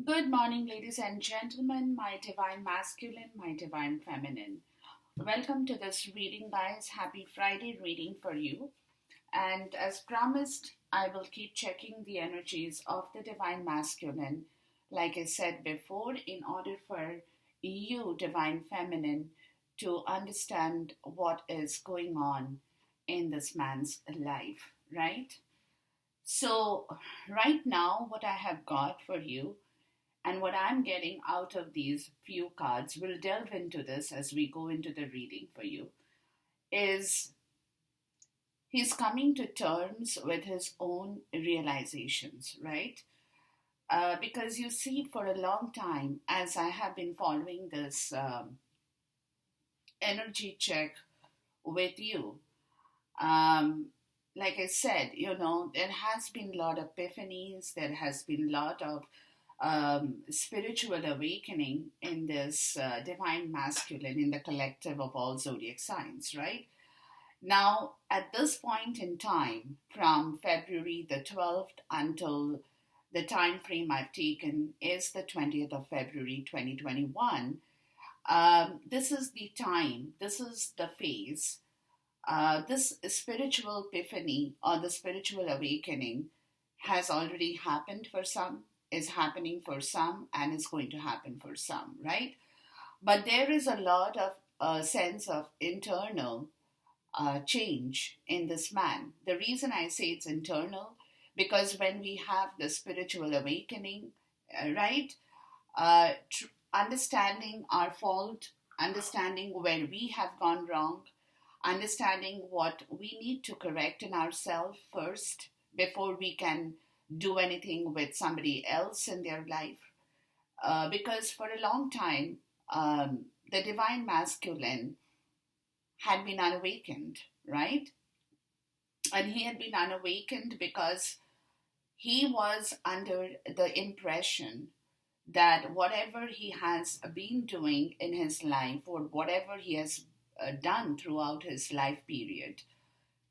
Good morning, ladies and gentlemen, my divine masculine, my divine feminine. Welcome to this reading, guys. Happy Friday reading for you. And as promised, I will keep checking the energies of the divine masculine, like I said before, in order for you, divine feminine, to understand what is going on in this man's life, right? So, right now, what I have got for you and what I'm getting out of these few cards, we'll delve into this as we go into the reading for you, is he's coming to terms with his own realizations, right? Because you see, for a long time, as I have been following this energy check with you, um, like I said, there has been a lot of epiphanies, there has been a lot of spiritual awakening in this divine masculine in the collective of all zodiac signs, right? Now, at this point in time, from February the 12th until the time frame I've taken is the 20th of February 2021, this is the time, this is the phase, this spiritual epiphany or the spiritual awakening has already happened for some, is happening for some, and is going to happen for some, right? But there is a lot of sense of internal change in this man. The reason I say it's internal, because when we have the spiritual awakening, right, understanding our fault, understanding where we have gone wrong, understanding what we need to correct in ourselves first before we can do anything with somebody else in their life. Because for a long time, the divine masculine had been unawakened, right? And he had been unawakened because he was under the impression that whatever he has been doing in his life or whatever he has done throughout his life period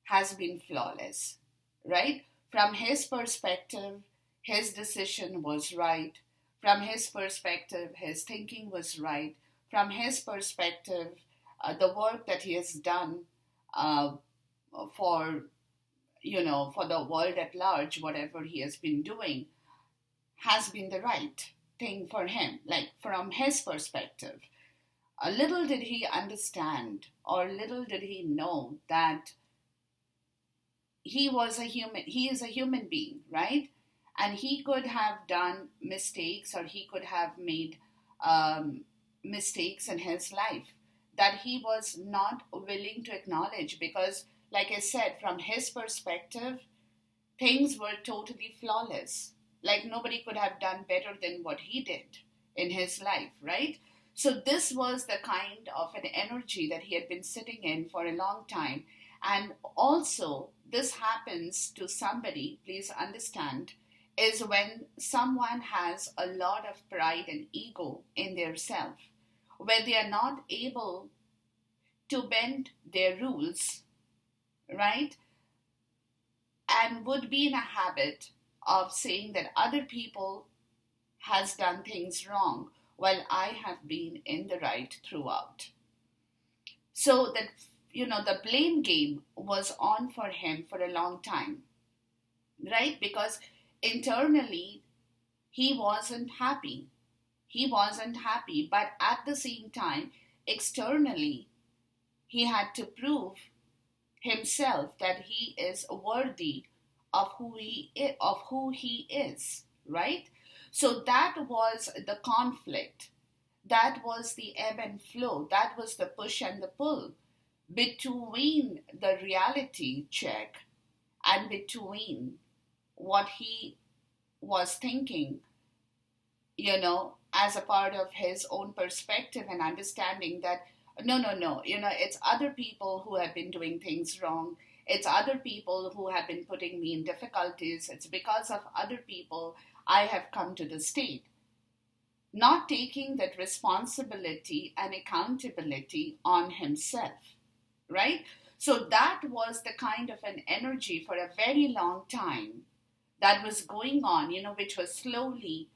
has been flawless, right? From his perspective, his decision was right. From his perspective, his thinking was right. From his perspective, the work that he has done uh, for for the world at large, whatever he has been doing, has been the right thing for him. Like from his perspective, a little did he understand, or little did he know that he is a human being, right? And he could have done mistakes, or he could have made um, mistakes in his life that he was not willing to acknowledge, because like I said, from his perspective, things were totally flawless. Like nobody could have done better than what he did in his life, right? So this was the kind of an energy that he had been sitting in for a long time. And also, this happens to somebody, please understand, is when someone has a lot of pride and ego in their self, where they are not able to bend their rules, right? And would be in a habit of saying that other people has done things wrong while I have been in the right throughout. So that the blame game was on for him for a long time, right? Because internally he wasn't happy. He wasn't happy, but at the same time, externally, he had to prove himself that he is worthy of who he is, right? So that was the conflict, that was the ebb and flow, that was the push and the pull between the reality check and between what he was thinking, as a part of his own perspective and understanding that no, no, no, it's other people who have been doing things wrong. It's other people who have been putting me in difficulties. It's because of other people I have come to this state. Not taking that responsibility and accountability on himself, right? So that was the kind of an energy for a very long time that was going on, which was slowly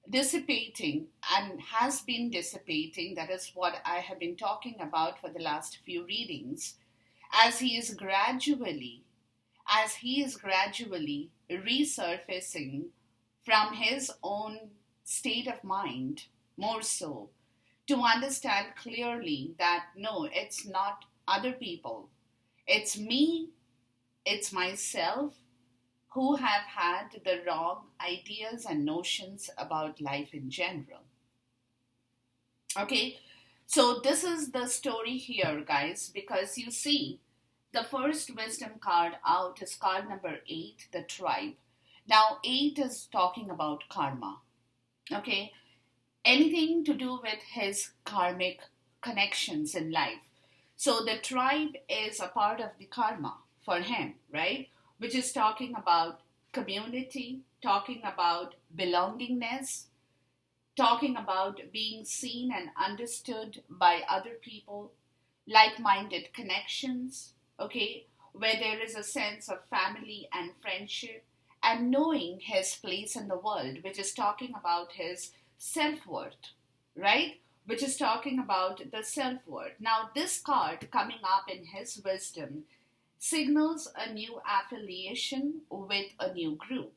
dissipating and has been dissipating. That is what I have been talking about for the last few readings. As he is gradually, as he is gradually resurfacing from his own state of mind, more so, to understand clearly that no, it's not other people, it's me, it's myself who have had the wrong ideas and notions about life in general. Okay, so this is the story here, guys, because you see, the first wisdom card out is card number 8, the tribe. Now, 8 is talking about karma. Okay, anything to do with his karmic connections in life. So the tribe is a part of the karma for him, right? Which is talking about community, talking about belongingness, talking about being seen and understood by other people, like minded connections, okay, where there is a sense of family and friendship, and knowing his place in the world, which is talking about his self worth, right? Which is talking about the self worth. Now, this card coming up in his wisdom signals a new affiliation with a new group,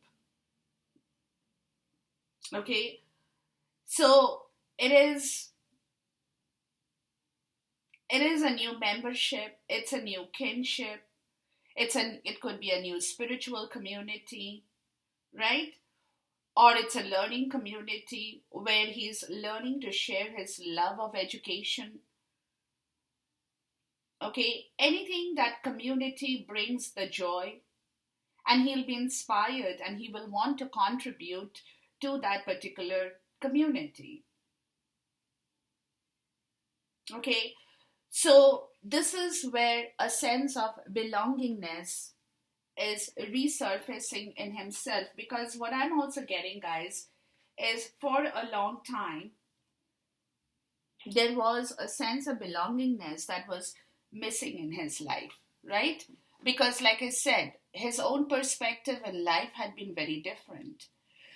okay? So, it is a new membership, it's a new kinship, it could be a new spiritual community, right? Or it's a learning community where he's learning to share his love of education. Okay, anything that community brings the joy, and he'll be inspired and he will want to contribute to that particular community. Okay, so this is where a sense of belongingness is resurfacing in himself, because what I'm also getting, guys, is for a long time there was a sense of belongingness that was missing in his life, right? Because, like I said, his own perspective in life had been very different.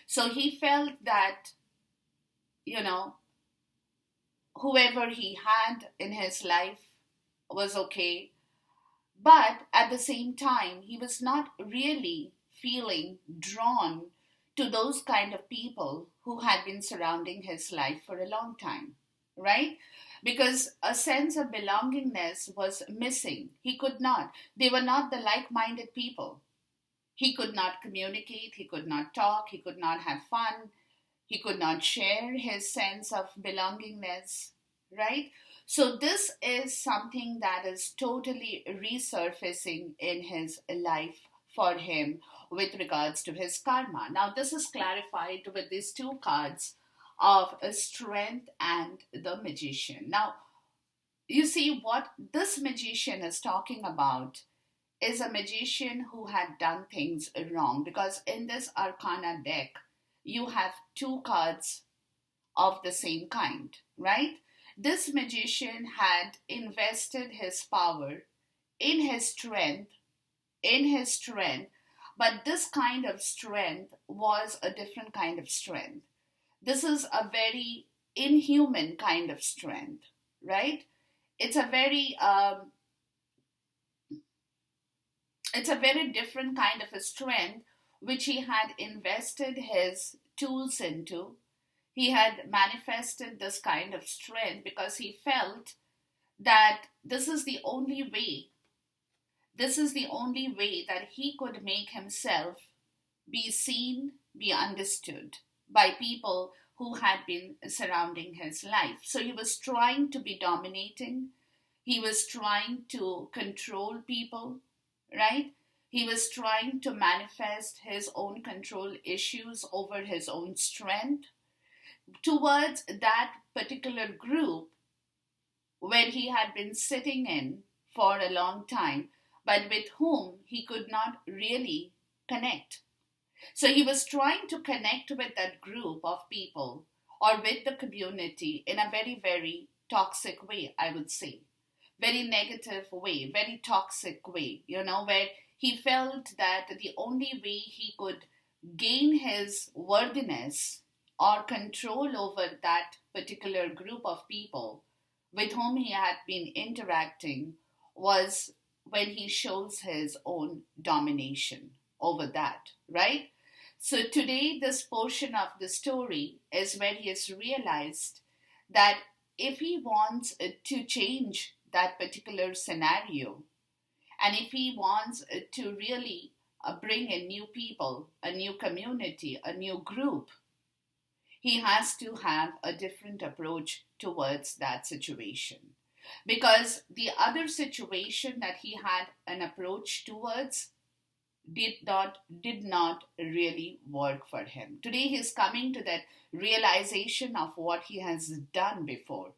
So he felt that, you know, whoever he had in his life was okay. But at the same time, he was not really feeling drawn to those kind of people who had been surrounding his life for a long time, right? Because a sense of belongingness was missing. He could not. They were not the like minded people. He could not communicate, he could not talk, he could not have fun, he could not share his sense of belongingness, right? So, this is something that is totally resurfacing in his life for him with regards to his karma. Now, this is clarified with these two cards of strength and the magician. Now, you see what this magician is talking about is a magician who had done things wrong, because in this arcana deck you have two cards of the same kind, right? This magician had invested his power in his strength, but this kind of strength was a different kind of strength. This is a very inhuman kind of strength, right? It's a very it's a very different kind of a strength which he had invested his tools into. He had manifested this kind of strength because he felt that this is the only way that he could make himself be seen, be understood by people who had been surrounding his life. So he was trying to be dominating, he was trying to control people, right? He was trying to manifest his own control issues over his own strength towards that particular group where he had been sitting in for a long time, but with whom he could not really connect. So he was trying to connect with that group of people or with the community in a very, very toxic way, I would say. Very negative way, very toxic way, where he felt that the only way he could gain his worthiness or control over that particular group of people with whom he had been interacting was when he shows his own domination over that, right? So today, this portion of the story is where he has realized that if he wants to change that particular scenario, and if he wants to really bring in new people, a new community, a new group, he has to have a different approach towards that situation. Because the other situation that he had an approach towards did not really work for him. Today he's coming to that realization of what he has done before.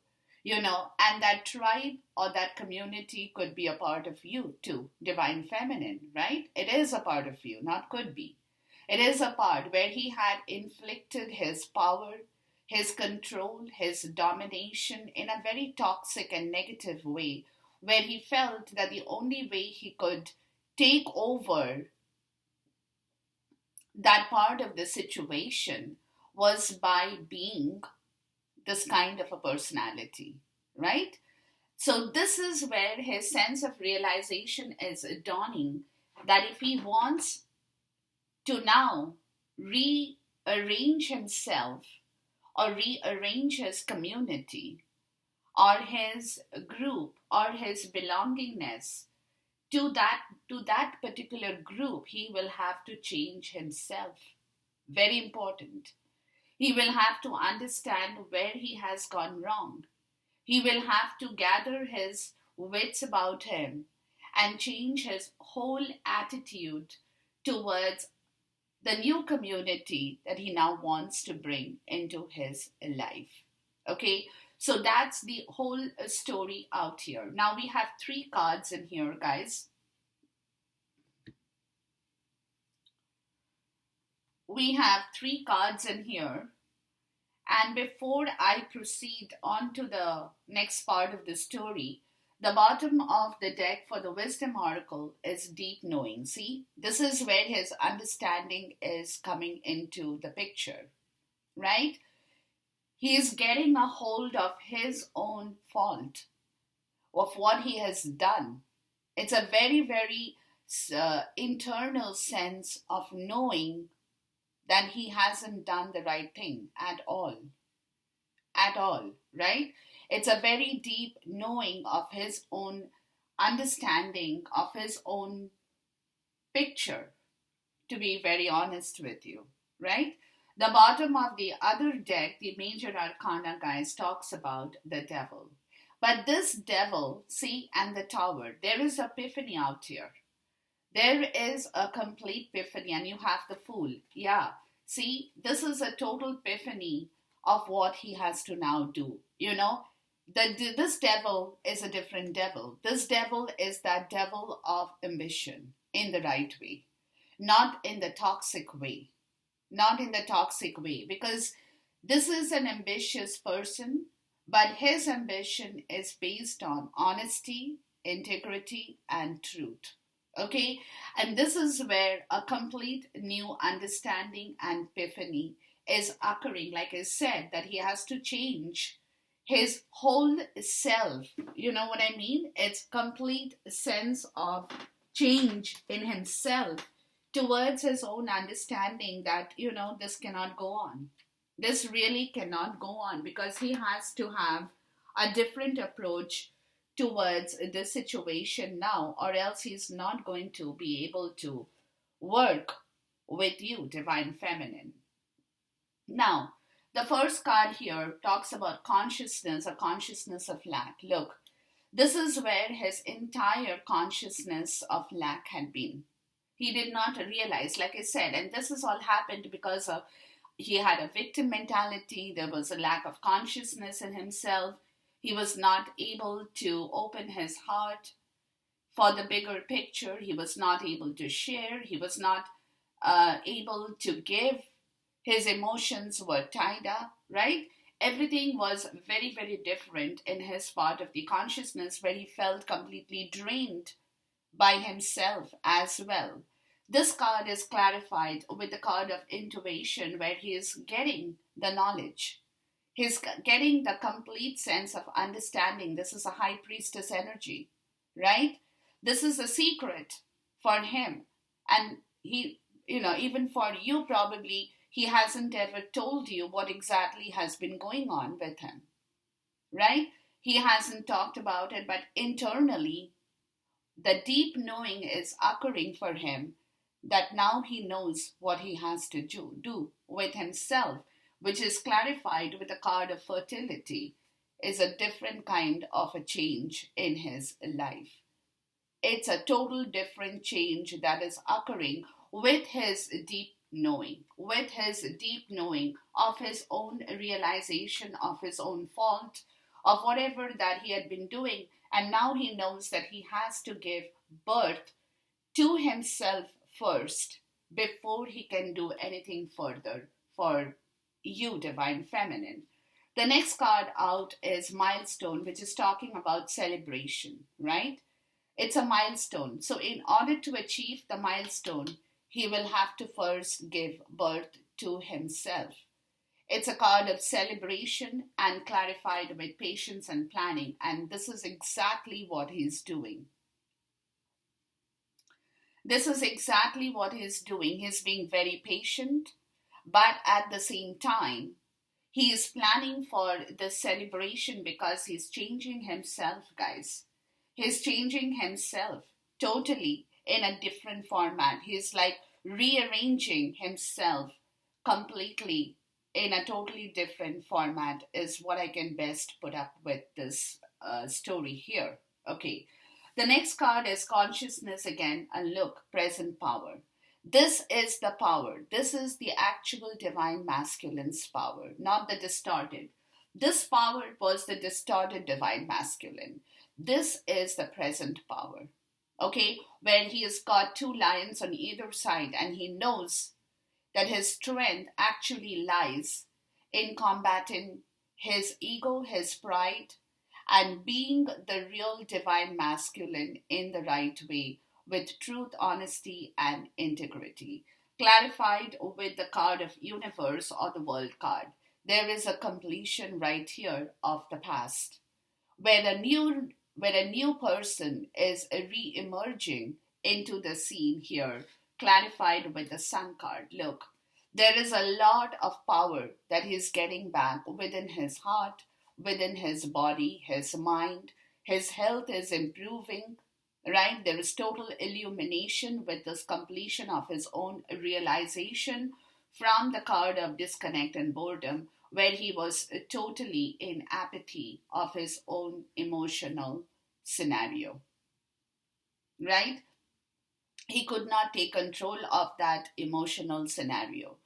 And that tribe or that community could be a part of you too, divine feminine, right? It is a part of you, not could be. It is a part where he had inflicted his power, his control, his domination in a very toxic and negative way, where he felt that the only way he could take over that part of the situation was by being this kind of a personality, right? So, this is where his sense of realization is dawning, that if he wants to now rearrange himself or rearrange his community or his group or his belongingness to that particular group, he will have to change himself. Very important. He will have to understand where he has gone wrong. He will have to gather his wits about him and change his whole attitude towards the new community that he now wants to bring into his life. Okay, so that's the whole story out here. Now we have 3 cards in here, guys. We have 3 cards in here. And before I proceed on to the next part of the story, the bottom of the deck for the wisdom oracle is deep knowing. See, this is where his understanding is coming into the picture, right? He is getting a hold of his own fault, of what he has done. It's a very, very internal sense of knowing that he hasn't done the right thing at all. At all, right? It's a very deep knowing of his own understanding, of his own picture, to be very honest with you, right? The bottom of the other deck, the major arcana, guys, talks about the devil. But this devil, see, and the tower, there is epiphany out here. There is a complete epiphany, and you have the fool. Yeah, see, this is a total epiphany of what he has to now do. This devil is a different devil. This devil is that devil of ambition in the right way, not in the toxic way. Not in the toxic way, because this is an ambitious person, but his ambition is based on honesty, integrity, and truth. Okay? And this is where a complete new understanding and epiphany is occurring. Like I said, that he has to change his whole self. You know what I mean? It's complete sense of change in himself towards his own understanding that, this cannot go on. This really cannot go on, because he has to have a different approach towards this situation now, or else he's not going to be able to work with you, divine feminine. Now, the first card here talks about consciousness, a consciousness of lack. Look, this is where his entire consciousness of lack had been. He did not realize, like I said, and this has all happened because of he had a victim mentality. There was a lack of consciousness in himself. He was not able to open his heart for the bigger picture. He was not able to share. He was not able to give. His emotions were tied up, right? Everything was very, very different in his part of the consciousness, where he felt completely drained by himself as well. This card is clarified with the card of intuition, where he is getting the knowledge. He's getting the complete sense of understanding. This is a high priestess energy, right? This is a secret for him. And he, even for you, probably, he hasn't ever told you what exactly has been going on with him, right? He hasn't talked about it, but internally, the deep knowing is occurring for him, that now he knows what he has to do with himself, which is clarified with the card of fertility, is a different kind of a change in his life. It's a total different change that is occurring with his deep knowing, of his own realization of his own fault, of whatever that he had been doing. And now he knows that he has to give birth to himself first before he can do anything further for you, Divine Feminine. The next card out is Milestone, which is talking about celebration, right? It's a milestone. So, in order to achieve the milestone, he will have to first give birth to himself. It's a card of celebration and clarified with patience and planning. And this is exactly what he's doing. This is exactly what he's doing. He's being very patient, but at the same time, he is planning for the celebration because he's changing himself, guys. He's changing himself totally in a different format. He's like rearranging himself completely in a totally different format, is what I can best put up with this story here. Okay. The next card is consciousness again, and look, present power. This is the power. This is the actual divine masculine's power, not the distorted. This power was the distorted divine masculine. This is the present power, okay, where he has got two lions on either side, and he knows that his strength actually lies in combating his ego, his pride, and being the real divine masculine in the right way, with truth, honesty, and integrity. Clarified with the card of universe or the world card. There is a completion right here of the past, where a new person is re-emerging into the scene here, clarified with the sun card. Look, there is a lot of power that he's getting back within his heart, within his body, his mind. His health is improving, right? There is total illumination with this completion of his own realization from the card of disconnect and boredom, where he was totally in apathy of his own emotional scenario, right? He could not take control of that emotional scenario.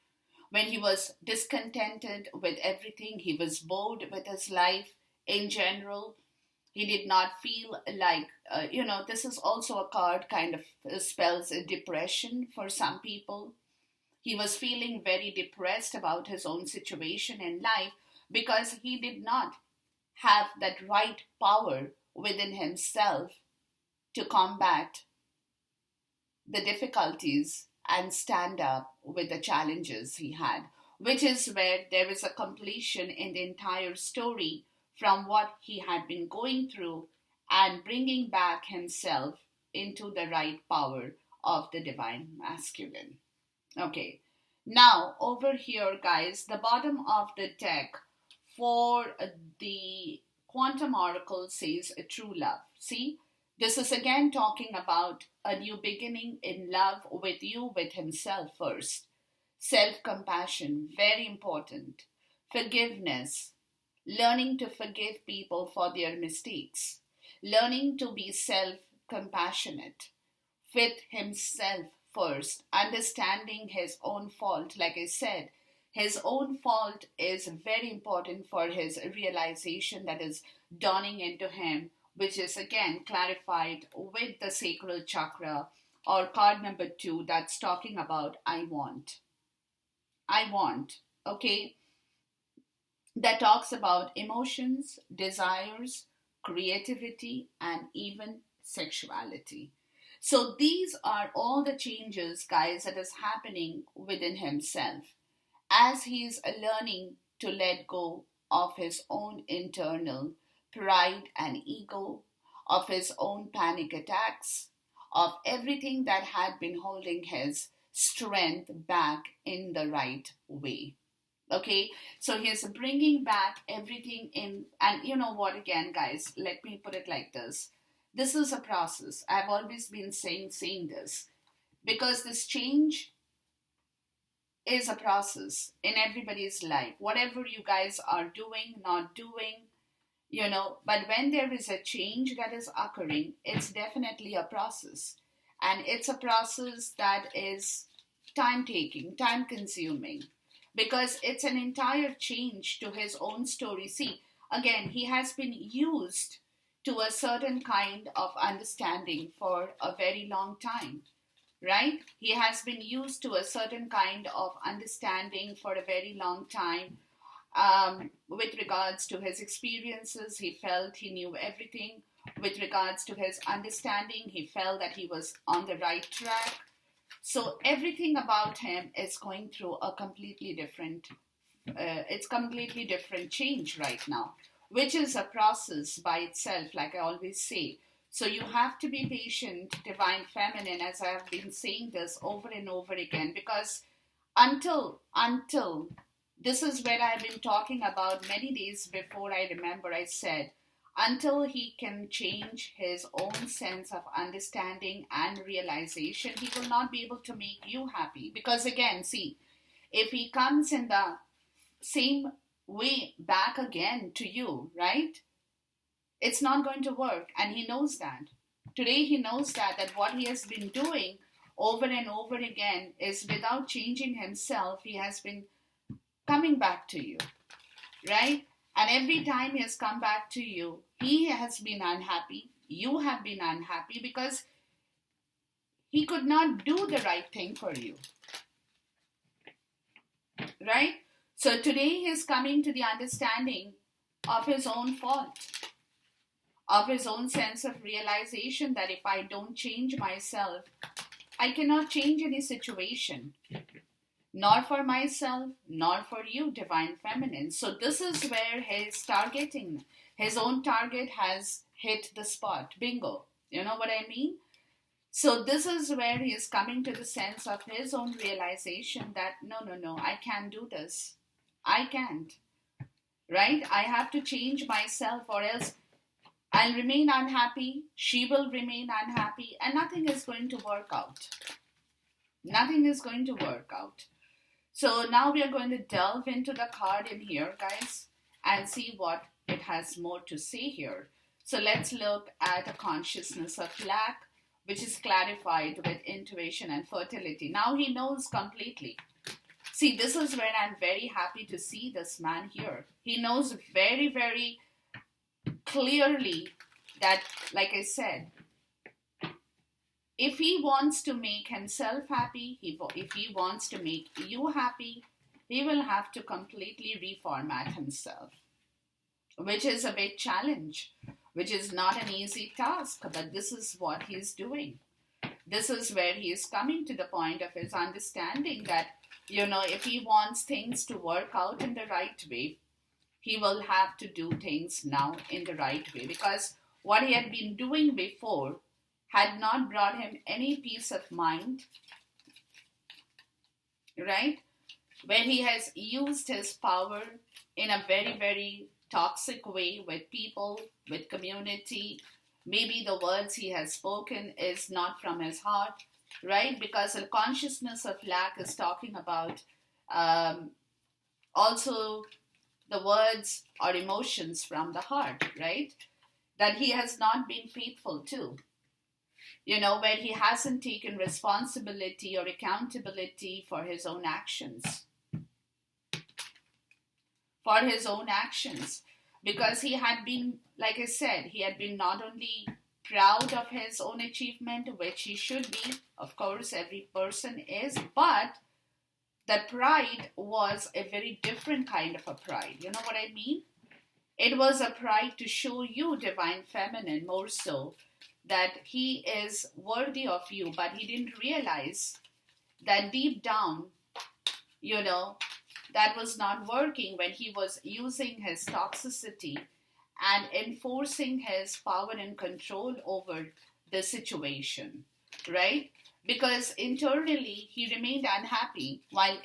When he was discontented with everything, he was bored with his life in general. He did not feel like, this is also a card kind of spells depression for some people. He was feeling very depressed about his own situation in life because he did not have that right power within himself to combat the difficulties and stand up with the challenges he had, which is where there is a completion in the entire story from what he had been going through and bringing back himself into the right power of the divine masculine. Okay, now over here, guys, the bottom of the deck for the quantum oracle says a true love. See, this is again talking about a new beginning in love with you, with himself first. Self-compassion, very important. Forgiveness, learning to forgive people for their mistakes. Learning to be self-compassionate with himself first. Understanding his own fault. Like I said, his own fault is very important for his realization that is dawning into him, which is again clarified with the sacral chakra or card number 2 that's talking about I want. I want, okay? That talks about emotions, desires, creativity, and even sexuality. So these are all the changes, guys, that is happening within himself as he is learning to let go of his own internal pride and ego, of his own panic attacks, of everything that had been holding his strength back in the right way. Okay, so he's bringing back everything in. And you know what, again, guys, let me put it like this is a process. I've always been saying this, because this change is a process in everybody's life, whatever you guys are doing, not doing, but when there is a change that is occurring, it's definitely a process. And it's a process that is time taking, time consuming, because it's an entire change to his own story. See, again, he has been used to a certain kind of understanding for a very long time, right? He has been used to a certain kind of understanding for a very long time. With regards to his experiences, he felt he knew everything. With regards to his understanding, he felt that he was on the right track. So everything about him is going through a completely different change right now, which is a process by itself, like I always say. So you have to be patient, divine feminine, as I have been saying this over and over again, because until this is where I've been talking about many days before. I remember I said, until he can change his own sense of understanding and realization, he will not be able to make you happy. Because again, see, if he comes in the same way back again to you, right? It's not going to work. And he knows that. Today he knows that what he has been doing over and over again is, without changing himself, he has been coming back to you, right? And every time he has come back to you, he has been unhappy. You have been unhappy because he could not do the right thing for you, right? So today he is coming to the understanding of his own fault, of his own sense of realization that if I don't change myself, I cannot change any situation, nor for myself, nor for you, divine feminine. So this is where his own target has hit the spot. Bingo. You know what I mean? So this is where he is coming to the sense of his own realization that no, I can't do this. I can't. Right? I have to change myself, or else I'll remain unhappy. She will remain unhappy, and nothing is going to work out. Nothing is going to work out. So now we are going to delve into the card in here, guys, and see what it has more to say here. So let's look at a consciousness of lack, which is clarified with intuition and fertility. Now he knows completely. See, this is where I'm very happy to see this man here. He knows very, very clearly that, like I said, if he wants to make himself happy, if he wants to make you happy, he will have to completely reformat himself, which is a big challenge, which is not an easy task, but this is what he is doing. This is where he is coming to the point of his understanding that, if he wants things to work out in the right way, he will have to do things now in the right way, because what he had been doing before had not brought him any peace of mind, right? Where he has used his power in a very, very toxic way with people, with community. Maybe the words he has spoken is not from his heart, right? Because the consciousness of lack is talking about also the words or emotions from the heart, right? That he has not been faithful to. Where he hasn't taken responsibility or accountability for his own actions. For his own actions. Because he had been, like I said, he had been not only proud of his own achievement, which he should be, of course, every person is, but the pride was a very different kind of a pride. You know what I mean? It was a pride to show you, divine feminine, more so, that he is worthy of you, but he didn't realize that deep down, you know, that was not working when he was using his toxicity and enforcing his power and control over the situation, right? Because internally he remained unhappy, while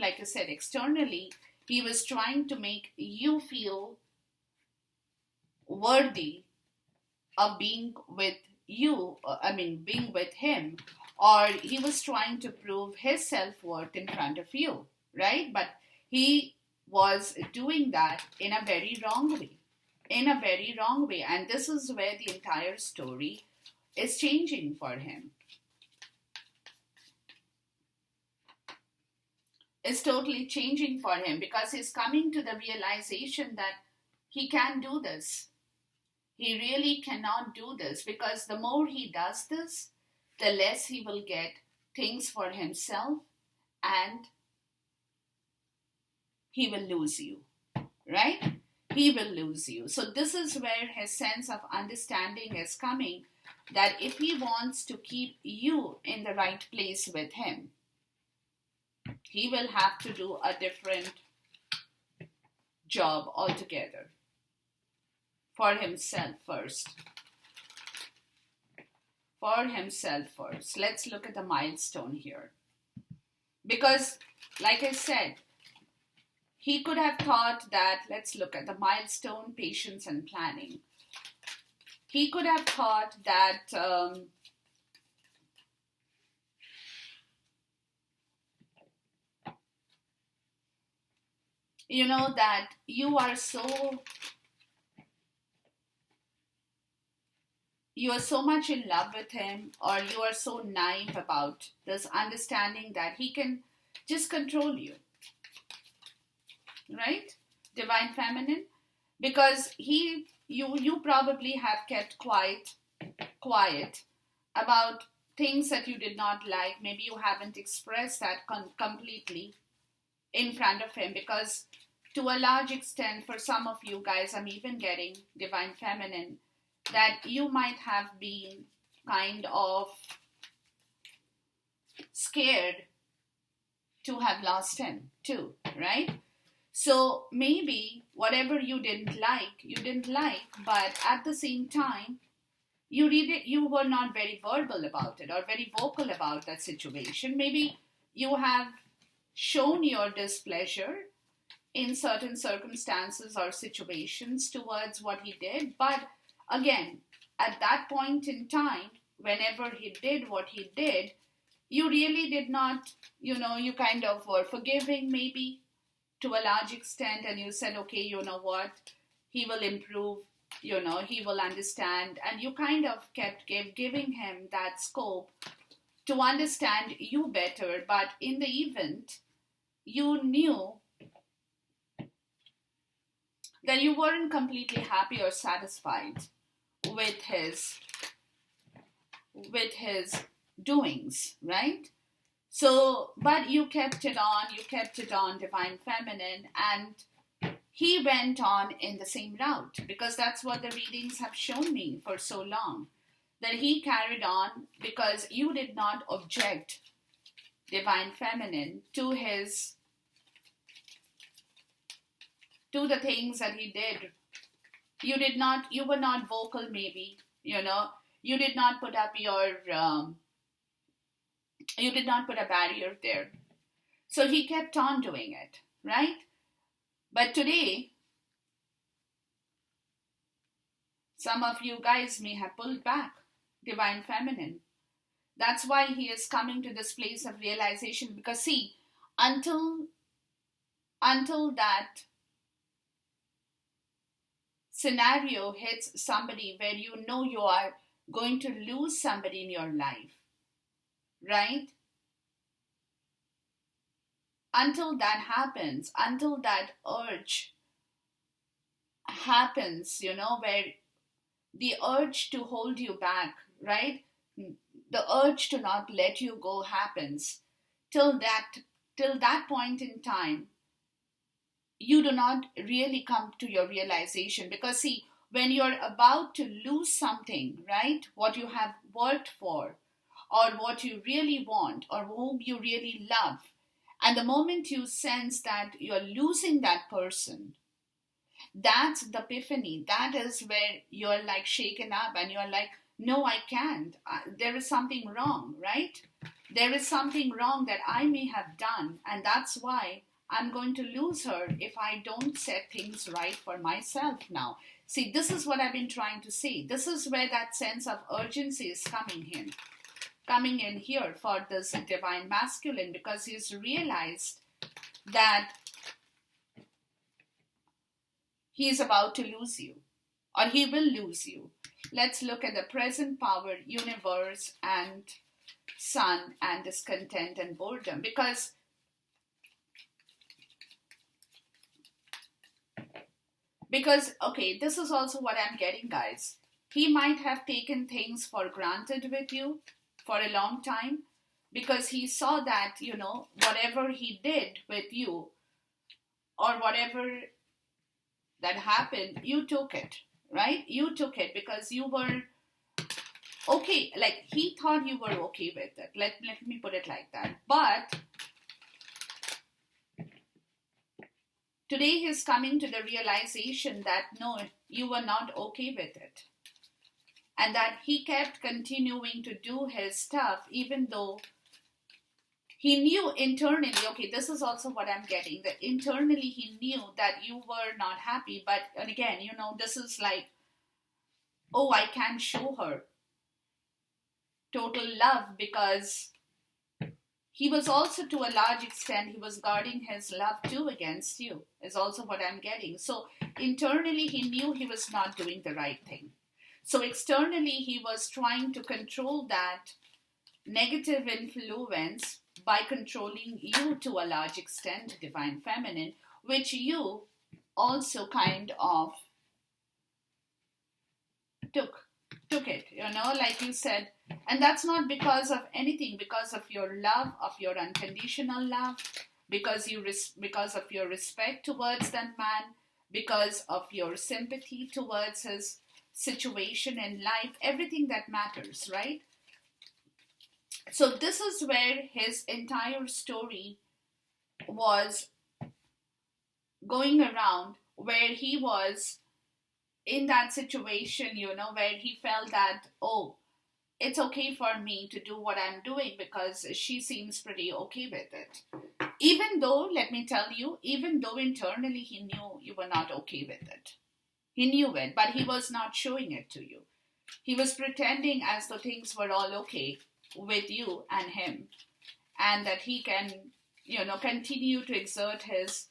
like I said, externally he was trying to make you feel worthy of being with you, being with him, or he was trying to prove his self worth in front of you, right? But he was doing that in a very wrong way. In a very wrong way. And this is where the entire story is changing for him. It's totally changing for him because he's coming to the realization that he can't do this. He really cannot do this because the more he does this, the less he will get things for himself and he will lose you, right? He will lose you. So this is where his sense of understanding is coming, that if he wants to keep you in the right place with him, he will have to do a different job altogether for himself first. For himself first. Let's look at the milestone here. Because, like I said, he could have thought that, let's look at the milestone, patience and planning. He could have thought that that you are so much in love with him, or you are so naive about this understanding that he can just control you. Right? Divine Feminine. Because you probably have kept quiet about things that you did not like. Maybe you haven't expressed that completely in front of him, because to a large extent, for some of you guys, I'm even getting Divine Feminine, that you might have been kind of scared to have lost him too, right? So maybe whatever you didn't like, but at the same time, you were not very verbal about it or very vocal about that situation. Maybe you have shown your displeasure in certain circumstances or situations towards what he did. But again, at that point in time, whenever he did what he did, you really did not, you kind of were forgiving maybe to a large extent, and you said, okay, you know what, he will improve, he will understand, and you kind of kept giving him that scope to understand you better. But in the event, you knew that you weren't completely happy or satisfied with his doings, right? So, but you kept it on, Divine Feminine, and he went on in the same route, because that's what the readings have shown me for so long, that he carried on because you did not object, Divine Feminine, to the things that he did. You were not vocal maybe, you did not put up you did not put a barrier there. So he kept on doing it, right? But today, some of you guys may have pulled back, Divine Feminine. That's why he is coming to this place of realization, because see, until that scenario hits somebody where you are going to lose somebody in your life, right? Until that happens, until that urge happens, where the urge to hold you back, right? The urge to not let you go happens. Till that point in time, you do not really come to your realization. Because see, when you're about to lose something, right? What you have worked for, or what you really want, or whom you really love. And the moment you sense that you're losing that person, that's the epiphany. That is where you're like shaken up and you're like, no, I can't. There is something wrong, right? There is something wrong that I may have done. And that's why I'm going to lose her if I don't set things right for myself now. See, this is what I've been trying to say. This is where that sense of urgency is coming in here for this divine masculine, because he's realized that he's about to lose you, or he will lose you. Let's look at the present power, universe, and sun, and discontent and boredom. Because, okay, this is also what I'm getting, guys. He might have taken things for granted with you for a long time, because he saw that, whatever he did with you, or whatever that happened, you took it, right? You took it because you were okay. Like, he thought you were okay with it. Let me put it like that. But today he's coming to the realization that no, you were not okay with it. And that he kept continuing to do his stuff, even though he knew internally, okay, this is also what I'm getting, that internally he knew that you were not happy. But and again, this is like, oh, I can't show her total love, because he was also, to a large extent, he was guarding his love too against you, is also what I'm getting. So internally he knew he was not doing the right thing. So externally he was trying to control that negative influence by controlling you to a large extent, divine feminine, which you also kind of took it, like you said. And that's not because of anything, because of your love, of your unconditional love, because of your respect towards that man, because of your sympathy towards his situation in life, everything that matters, right? So this is where his entire story was going around, where he was in that situation, where he felt that, oh, it's okay for me to do what I'm doing because she seems pretty okay with it. Even though, let me tell you, even though internally he knew you were not okay with it. He knew it, but he was not showing it to you. He was pretending as though things were all okay with you and him, and that he can, continue to exert his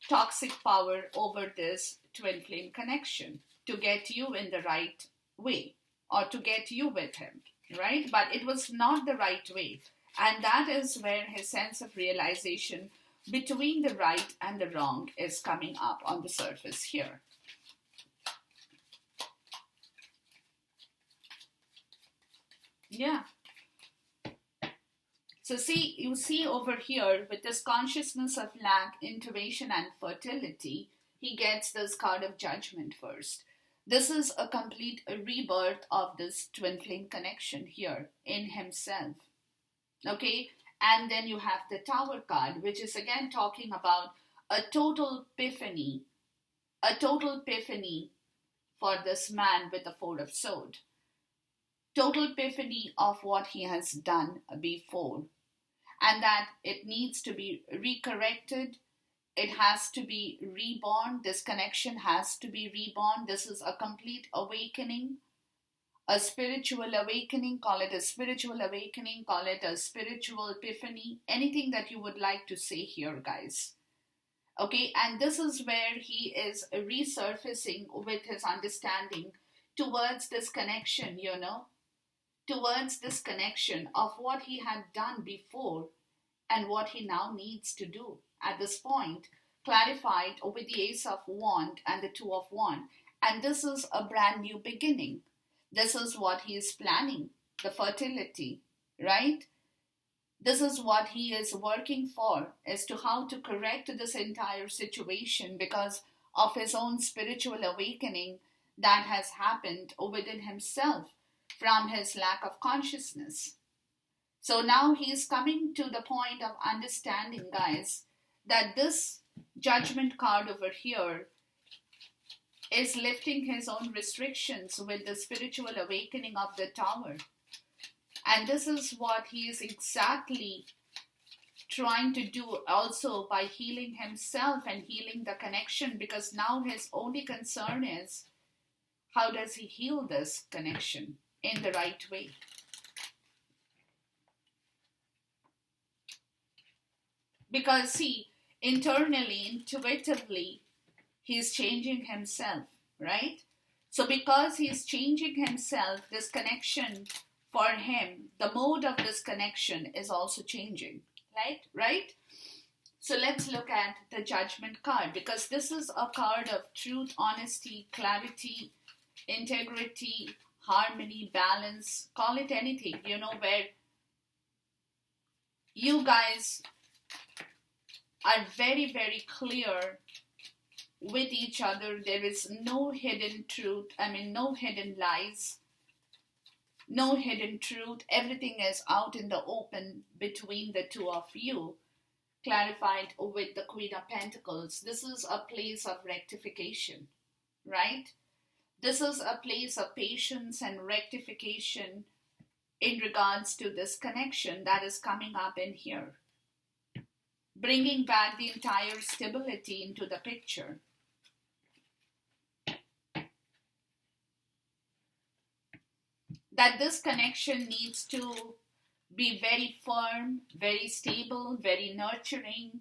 toxic power over this twin flame connection to get you in the right way, or to get you with him, right? But it was not the right way. And that is where his sense of realization between the right and the wrong is coming up on the surface here. Yeah. So you see over here, with this consciousness of lack, intuition, and fertility, he gets this card of judgment first. This is a complete rebirth of this twin flame connection here in himself. Okay? And then you have the Tower card, which is again talking about a total epiphany for this man with the Four of Swords. Total epiphany of what he has done before, and that it needs to be recorrected. It has to be reborn. This connection has to be reborn. This is a complete awakening, a spiritual awakening. Call it a spiritual awakening, call it a spiritual epiphany, anything that you would like to say here, guys. Okay, and this is where he is resurfacing with his understanding towards this connection, towards this connection of what he had done before and what he now needs to do at this point, clarified with the Ace of Wands and the Two of Wands. And this is a brand new beginning. This is what he is planning, the fertility, right? This is what he is working for, as to how to correct this entire situation, because of his own spiritual awakening that has happened within himself from his lack of consciousness. So now he is coming to the point of understanding, guys, that this judgment card over here is lifting his own restrictions with the spiritual awakening of the Tower. And this is what he is exactly trying to do also by healing himself and healing the connection, because now his only concern is how does he heal this connection in the right way. Because see, internally, intuitively, he's changing himself, right? So because he's changing himself, this connection for him, the mode of this connection is also changing, right? So let's look at the judgment card, because this is a card of truth, honesty, clarity, integrity, harmony, balance, call it anything, where you guys are very, very clear with each other. There is no hidden truth, no hidden lies, no hidden truth. Everything is out in the open between the two of you, clarified with the Queen of Pentacles. This is a place of rectification, right? This is a place of patience and rectification in regards to this connection that is coming up in here, bringing back the entire stability into the picture. That this connection needs to be very firm, very stable, very nurturing,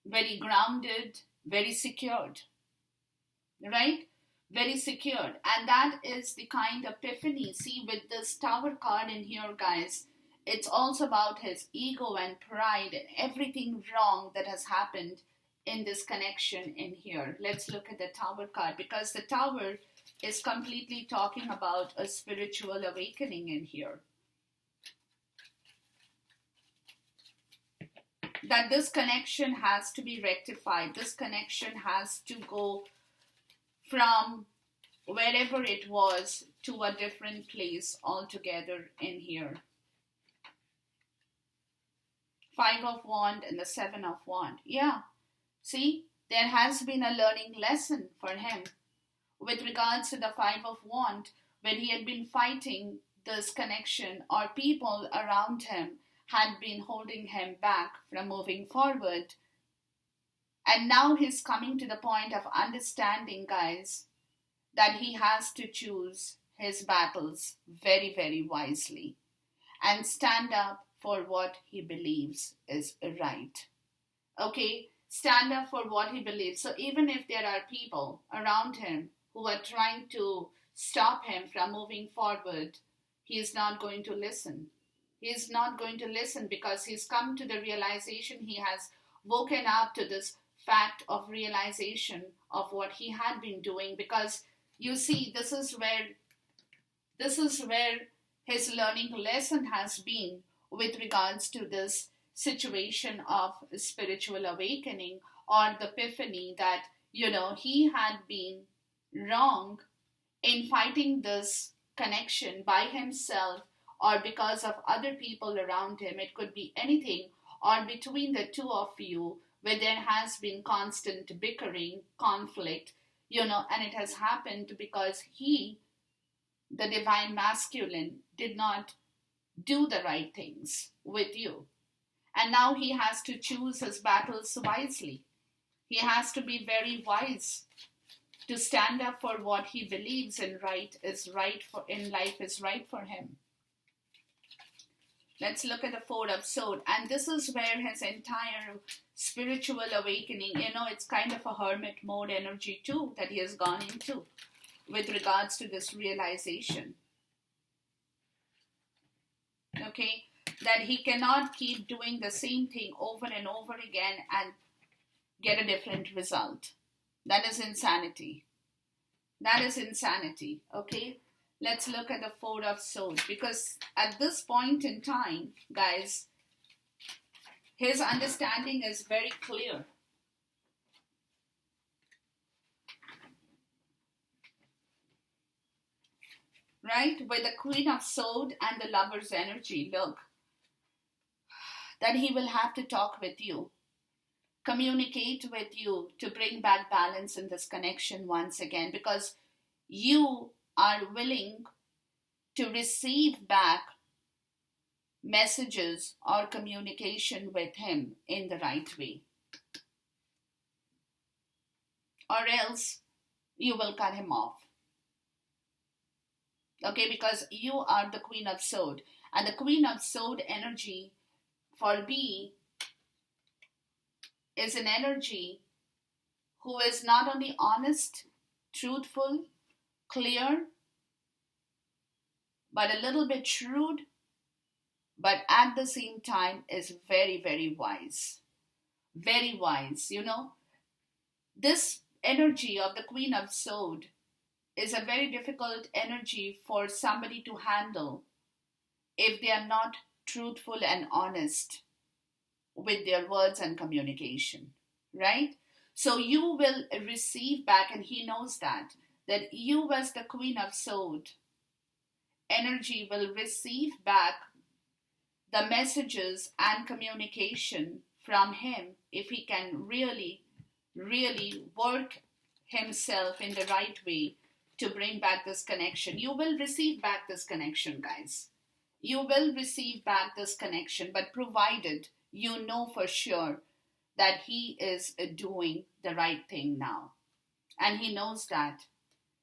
very grounded, very secured, right? Very secured. And that is the kind of epiphany. See, with this Tower card in here, guys, it's also about his ego and pride and everything wrong that has happened in this connection in here. Let's look at the Tower card, because the Tower is completely talking about a spiritual awakening in here. That this connection has to be rectified. This connection has to go from wherever it was to a different place altogether in here. Five of Wands and the Seven of Wands. Yeah. See, there has been a learning lesson for him with regards to the Five of Wands, when he had been fighting this connection, or people around him had been holding him back from moving forward. And now he's coming to the point of understanding, guys, that he has to choose his battles very, very wisely and stand up for what he believes is right. Okay? Stand up for what he believes. So even if there are people around him who are trying to stop him from moving forward, he is not going to listen. He is not going to listen, because he's come to the realization, he has woken up to this fact of realization of what he had been doing. Because you see, this is where his learning lesson has been with regards to this situation of spiritual awakening, or the epiphany that, he had been wrong in fighting this connection by himself, or because of other people around him. It could be anything, or between the two of you, where there has been constant bickering, conflict, and it has happened because he, the divine masculine, did not do the right things with you. And now he has to choose his battles wisely. He has to be very wise to stand up for what he believes in life is right for him. Let's look at the Four of Swords. And this is where his entire spiritual awakening, it's kind of a hermit mode energy too that he has gone into with regards to this realization. Okay? That he cannot keep doing the same thing over and over again and get a different result. That is insanity. That is insanity. Okay? Let's look at the Four of Swords, because at this point in time, guys, His understanding is very clear. Right? With the Queen of Swords and the Lover's energy, look, that he will have to talk with you, communicate with you to bring back balance in this connection once again, because you are willing to receive back messages or communication with him in the right way. Or else you will cut him off. Okay, because you are the Queen of Swords. And the Queen of Swords energy for B is an energy who is not only honest, truthful, clear, but a little bit shrewd, but at the same time is very, very wise. Very wise, you know. This energy of the Queen of Swords is a very difficult energy for somebody to handle if they are not truthful and honest with their words and communication, right? So you will receive back, and he knows that you as the Queen of Swords energy will receive back the messages and communication from him if he can really, really work himself in the right way to bring back this connection. You will receive back this connection, guys. You will receive back this connection, but provided you know for sure that he is doing the right thing now. And he knows that.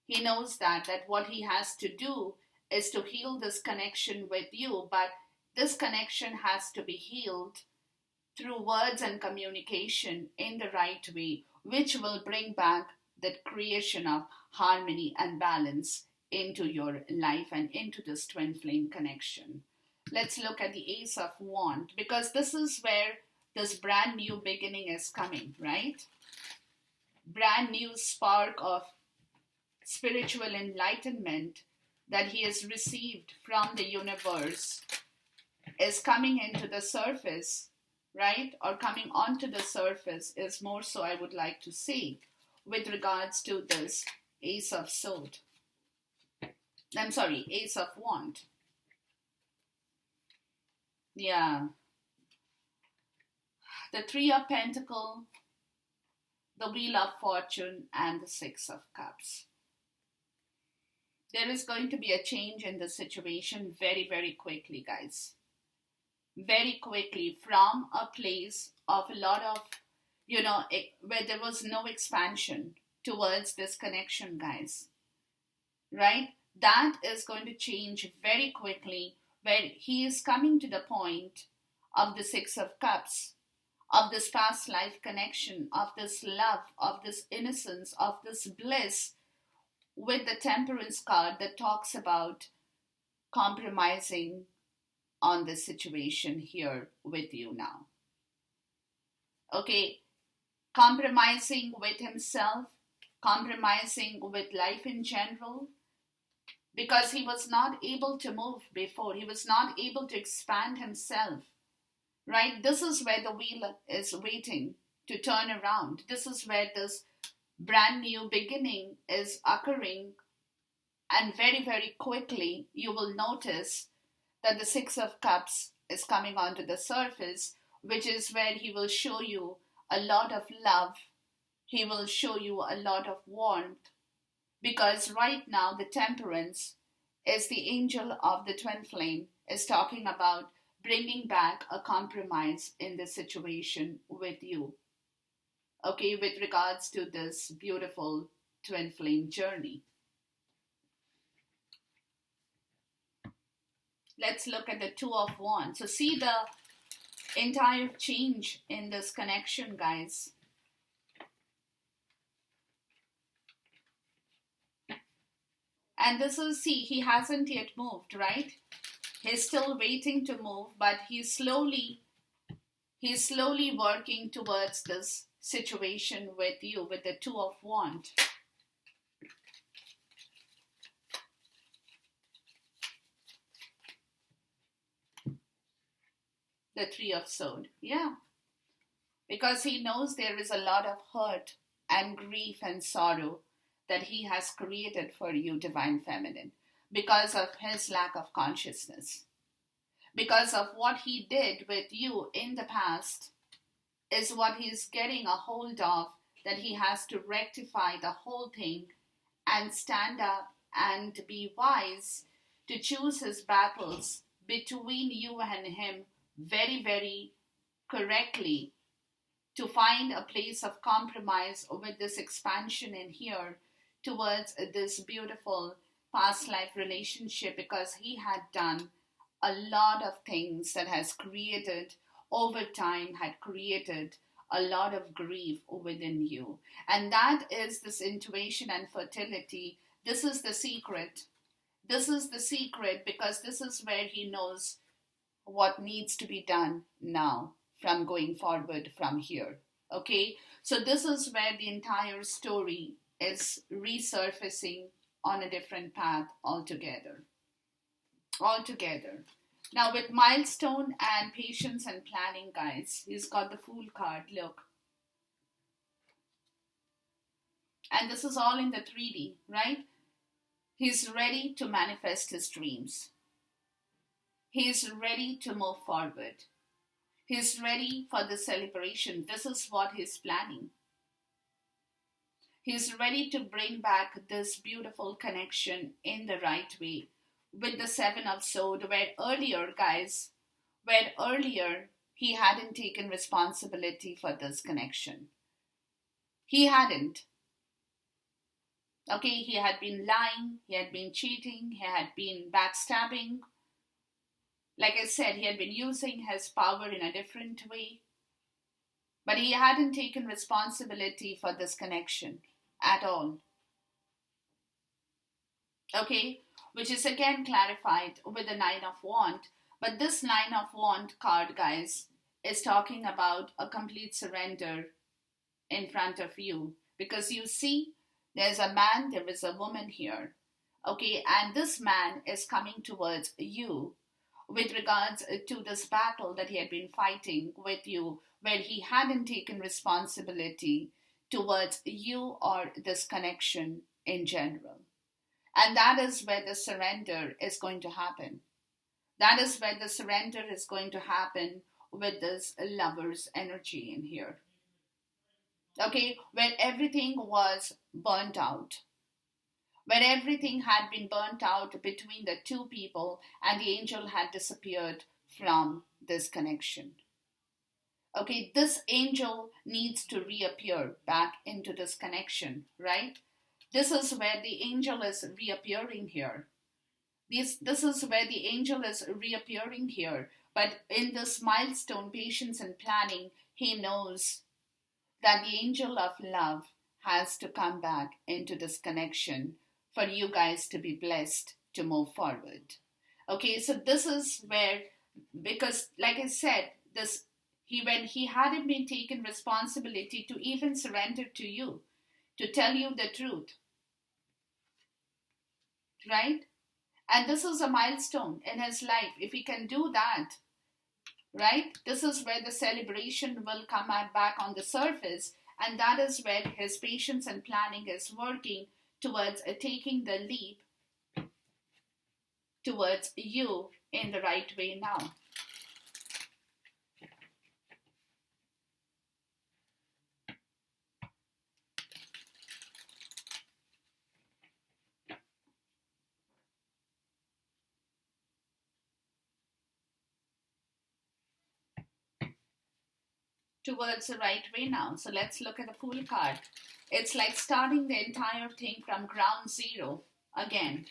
He knows that what he has to do is to heal this connection with you, but this connection has to be healed through words and communication in the right way, which will bring back the creation of harmony and balance into your life and into this twin flame connection. Let's look at the Ace of Wands, because this is where this brand new beginning is coming, right? Brand new spark of spiritual enlightenment that he has received from the universe is coming into the surface, right? Or coming onto the surface is more so, I would like to say, with regards to this Ace of Swords. Ace of Wands. Yeah. The Three of Pentacles, the Wheel of Fortune, and the Six of Cups. There is going to be a change in the situation very, very quickly, guys. Very quickly, from a place of a lot of, where there was no expansion towards this connection, guys. Right? That is going to change very quickly, where he is coming to the point of the Six of Cups, of this past life connection, of this love, of this innocence, of this bliss, with the Temperance card that talks about compromising on the situation here with you now. Okay, compromising with himself, compromising with life in general, because he was not able to move before. He was not able to expand himself, right? This is where the wheel is waiting to turn around. This is where this brand new beginning is occurring, and very, very quickly you will notice that the Six of Cups is coming onto the surface, which is where he will show you a lot of love. He will show you a lot of warmth, because right now the Temperance is the angel of the twin flame, is talking about bringing back a compromise in the situation with you. Okay, with regards to this beautiful twin flame journey. Let's look at the Two of Wands. So see the entire change in this connection, guys. And this is, see, he hasn't yet moved, right? He's still waiting to move, but he's slowly working towards this situation with you, with the Two of Wands. The Three of Swords. Yeah. Because he knows there is a lot of hurt and grief and sorrow that he has created for you, Divine Feminine, because of his lack of consciousness. Because of what he did with you in the past is what he's getting a hold of, that he has to rectify the whole thing and stand up and be wise to choose his battles between you and him very, very correctly, to find a place of compromise with this expansion in here towards this beautiful past life relationship, because he had done a lot of things that has created over time, had created a lot of grief within you. And that is this intuition and fertility. This is the secret. This is the secret, because this is where he knows what needs to be done now from going forward from here. Okay, so this is where the entire story is resurfacing on a different path altogether. Now with Milestone and Patience and Planning, guys, he's got the Fool card, look. And this is all in the 3D, right? He's ready to manifest his dreams. He's ready to move forward. He's ready for the celebration. This is what he's planning. He's ready to bring back this beautiful connection in the right way with the Seven of Swords, where earlier, guys, he hadn't taken responsibility for this connection. He hadn't. Okay, he had been lying, he had been cheating, he had been backstabbing. Like I said, he had been using his power in a different way. But he hadn't taken responsibility for this connection at all. Okay, which is again clarified with the Nine of Wands. But this Nine of Wands card, guys, is talking about a complete surrender in front of you. Because you see, there's a man, there is a woman here. Okay, and this man is coming towards you with regards to this battle that he had been fighting with you, where he hadn't taken responsibility towards you or this connection in general. And that is where the surrender is going to happen. That is where the surrender is going to happen with this lover's energy in here. Okay, where everything was burnt out. Where everything had been burnt out between the two people and the angel had disappeared from this connection. Okay, this angel needs to reappear back into this connection, right? This is where the angel is reappearing here. This is where the angel is reappearing here. But in this Milestone, Patience and Planning, he knows that the angel of love has to come back into this connection for you guys to be blessed to move forward. Okay, so this is where, because like I said, when he hadn't been taken responsibility to even surrender to you, to tell you the truth, right? And this is a milestone in his life. If he can do that, right, this is where the celebration will come back on the surface, and that is where his patience and planning is working towards taking the leap towards you in the right way now. Towards the right way now. So let's look at the Fool card. It's like starting the entire thing from ground zero again.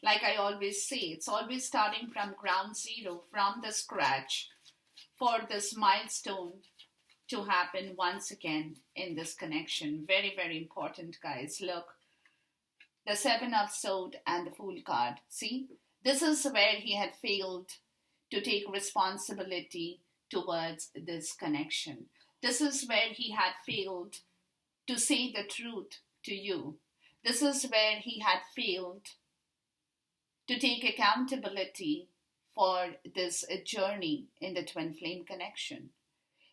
Like I always say, it's always starting from ground zero, from the scratch, for this milestone to happen once again in this connection. Very, very important, guys. Look, the Seven of Swords and the Fool card. See, this is where he had failed to take responsibility towards this connection. This is where he had failed to say the truth to you. This is where he had failed to take accountability for this journey in the twin flame connection.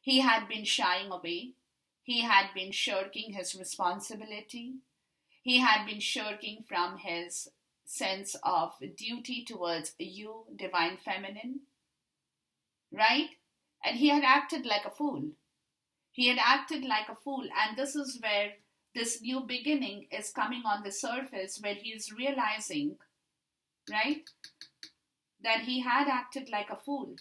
He had been shying away. He had been shirking his responsibility. He had been shirking from his sense of duty towards you, divine feminine, right? And he had acted like a fool. He had acted like a fool, and this is where this new beginning is coming on the surface, where he is realizing, right, that he had acted like a fool.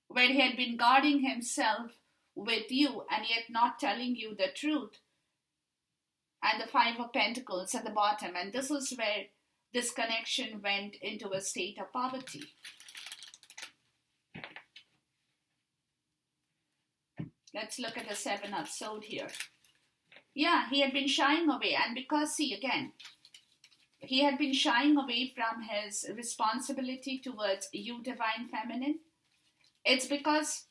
Where he had been guarding himself with you and yet not telling you the truth. And the Five of Pentacles at the bottom. And this is where this connection went into a state of poverty. Let's look at the Seven of Swords here. Yeah, he had been shying away. And because, see, again, he had been shying away from his responsibility towards you, divine feminine. It's because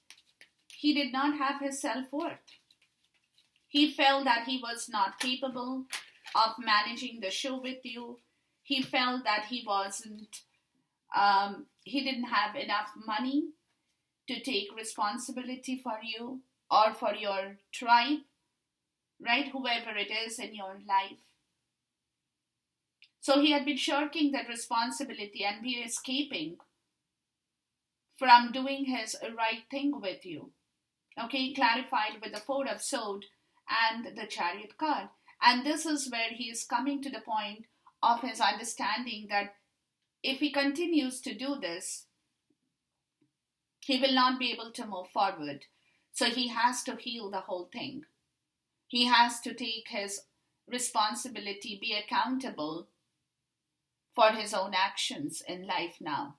he did not have his self-worth. He felt that he was not capable of managing the show with you. He felt that he didn't have enough money to take responsibility for you or for your tribe, right? Whoever it is in your life. So he had been shirking that responsibility and be escaping from doing his right thing with you. Okay, clarified with the Four of Swords and the Chariot card. And this is where he is coming to the point of his understanding that if he continues to do this, he will not be able to move forward. So he has to heal the whole thing. He has to take his responsibility, be accountable for his own actions in life now,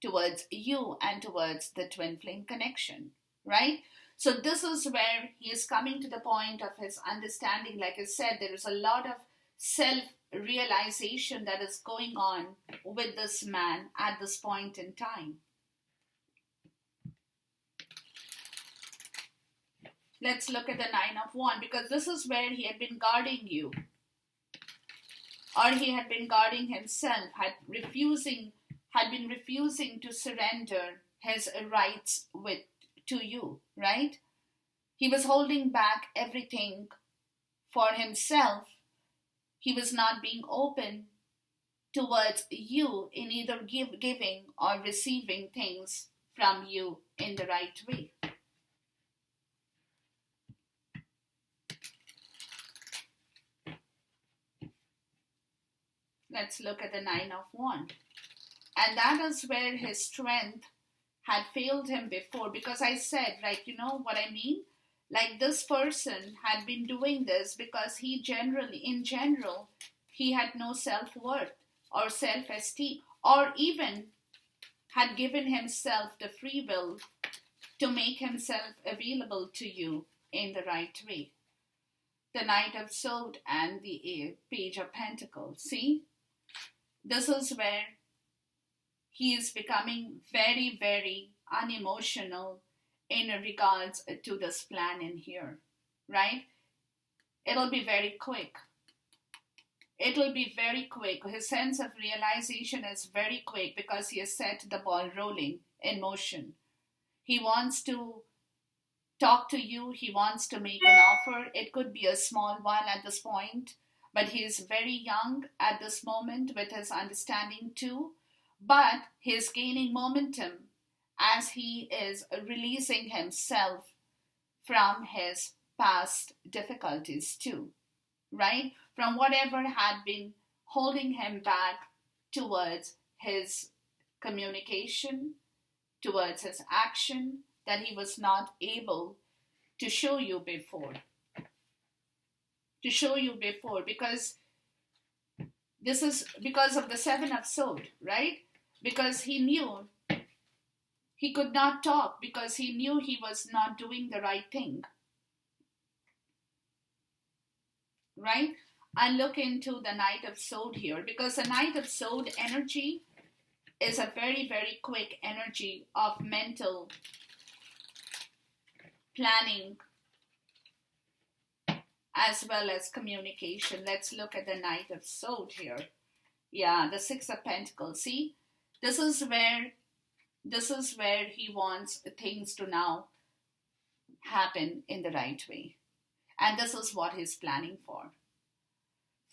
towards you and towards the twin flame connection, right? So this is where he is coming to the point of his understanding. Like I said, there is a lot of self-realization that is going on with this man at this point in time. Let's look at the Nine of Wands, because this is where he had been guarding you, or he had been guarding himself, had been refusing to surrender his rights to you, right? He was holding back everything for himself. He was not being open towards you in either giving or receiving things from you in the right way. Let's look at the Nine of Wands. And that is where his strength had failed him before. Because I said, like, you know what I mean? Like, this person had been doing this because in general, he had no self-worth or self-esteem, or even had given himself the free will to make himself available to you in the right way. The Knight of Swords and the Page of Pentacles. See? This is where he is becoming very, very unemotional in regards to this plan in here, right? It'll be very quick. It'll be very quick. His sense of realization is very quick because he has set the ball rolling in motion. He wants to talk to you. He wants to make an offer. It could be a small one at this point, but he is very young at this moment with his understanding too. But he is gaining momentum as he is releasing himself from his past difficulties too, right? From whatever had been holding him back towards his communication, towards his action that he was not able to show you before. Because this is because of the Seven of Swords, right? Because he knew he could not talk, because he knew he was not doing the right thing, right? I look into the Knight of Swords here, because the Knight of Swords energy is a very, very quick energy of mental planning as well as communication. Let's look at the Knight of Swords here. Yeah, the Six of Pentacles. See, this is where he wants things to now happen in the right way. And this is what he's planning for.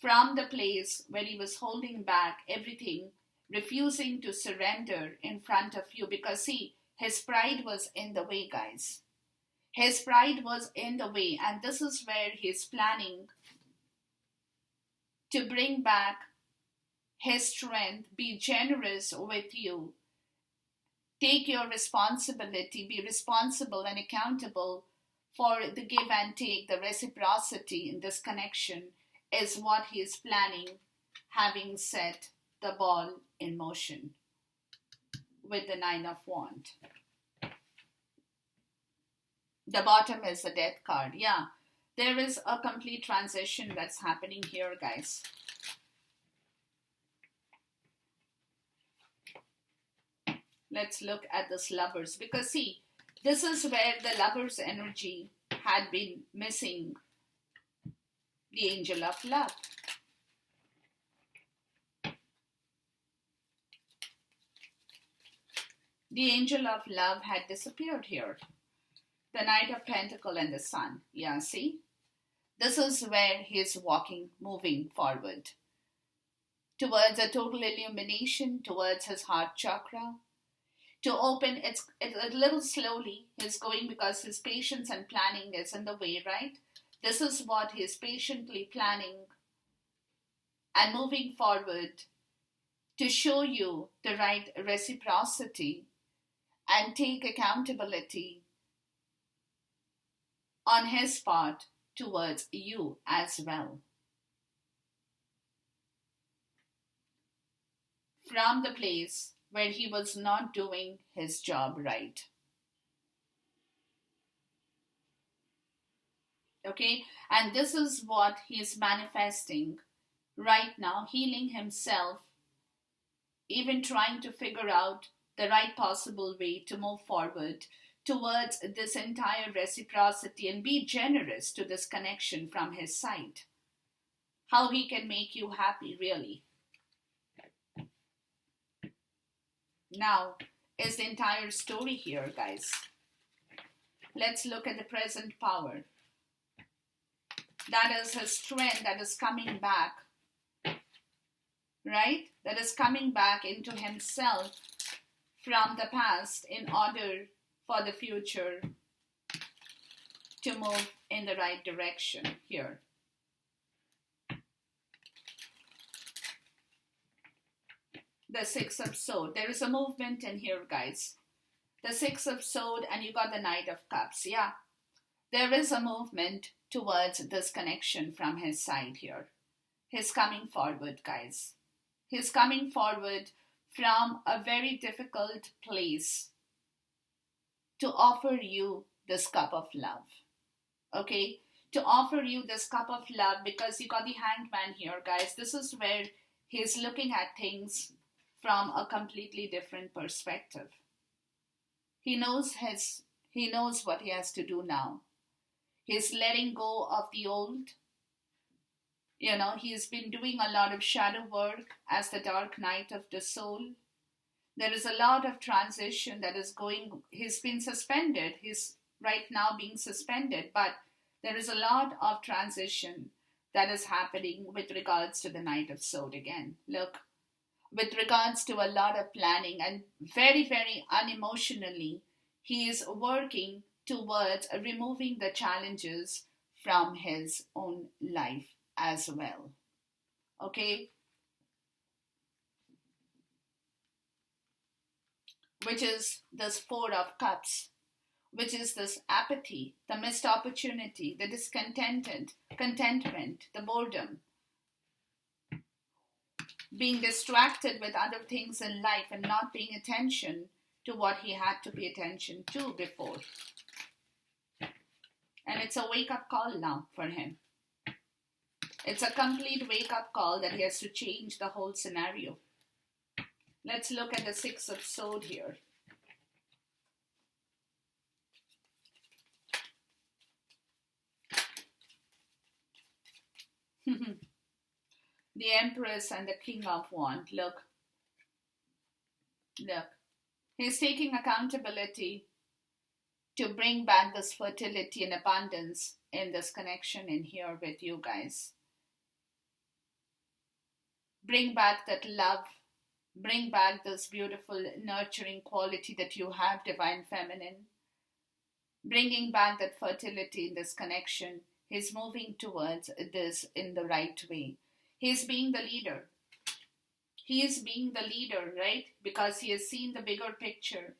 From the place where he was holding back everything, refusing to surrender in front of you, because see, his pride was in the way, guys. His pride was in the way, and this is where he's planning to bring back his strength, be generous with you, take your responsibility, be responsible and accountable for the give and take, the reciprocity in this connection is what he is planning, having set the ball in motion with the Nine of Wands. The bottom is the Death card. Yeah, there is a complete transition that's happening here, guys. Let's look at this Lovers, because see, this is where the Lovers energy had been missing the Angel of Love. The Angel of Love had disappeared here. The Knight of Pentacles and the Sun. Yeah, see? This is where he is walking, moving forward towards a total illumination, towards his heart chakra. To open, it's a little slowly. He's going because his patience and planning is in the way, right? This is what he is patiently planning and moving forward to show you the right reciprocity and take accountability on his part towards you as well. From the place where he was not doing his job right. Okay, and this is what he is manifesting right now, healing himself, even trying to figure out the right possible way to move forward towards this entire reciprocity and be generous to this connection from his side. How he can make you happy, really. Now is the entire story here, guys. Let's look at the present power. That is his strength that is coming back, right? That is coming back into himself from the past in order for the future to move in the right direction here. The Six of Swords. There is a movement in here, guys. The Six of Swords and you got the Knight of Cups. Yeah. There is a movement towards this connection from his side here. He's coming forward, guys. He's coming forward from a very difficult place to offer you this cup of love. Okay? To offer you this cup of love because you got the Hanged Man here, guys. This is where he's looking at things from a completely different perspective. He knows what he has to do now. He's letting go of the old. You know, he's been doing a lot of shadow work as the Dark Night of the Soul. There is a lot of transition that is going. He's been suspended. He's right now being suspended. But there is a lot of transition that is happening with regards to the Knight of Swords again. Look, with regards to a lot of planning and very, very unemotionally, he is working towards removing the challenges from his own life as well. Okay? Which is this Four of Cups, which is this apathy, the missed opportunity, the discontentment, the boredom, being distracted with other things in life and not paying attention to what he had to pay attention to before. And it's a wake-up call now for him. It's a complete wake-up call that he has to change the whole scenario. Let's look at the Six of Swords here. The Empress and the King of Wands. Look, look. He's taking accountability to bring back this fertility and abundance in this connection in here with you guys. Bring back that love. Bring back this beautiful nurturing quality that you have, Divine Feminine. Bringing back that fertility in this connection. He's moving towards this in the right way. He's being the leader. He is being the leader, right? Because he has seen the bigger picture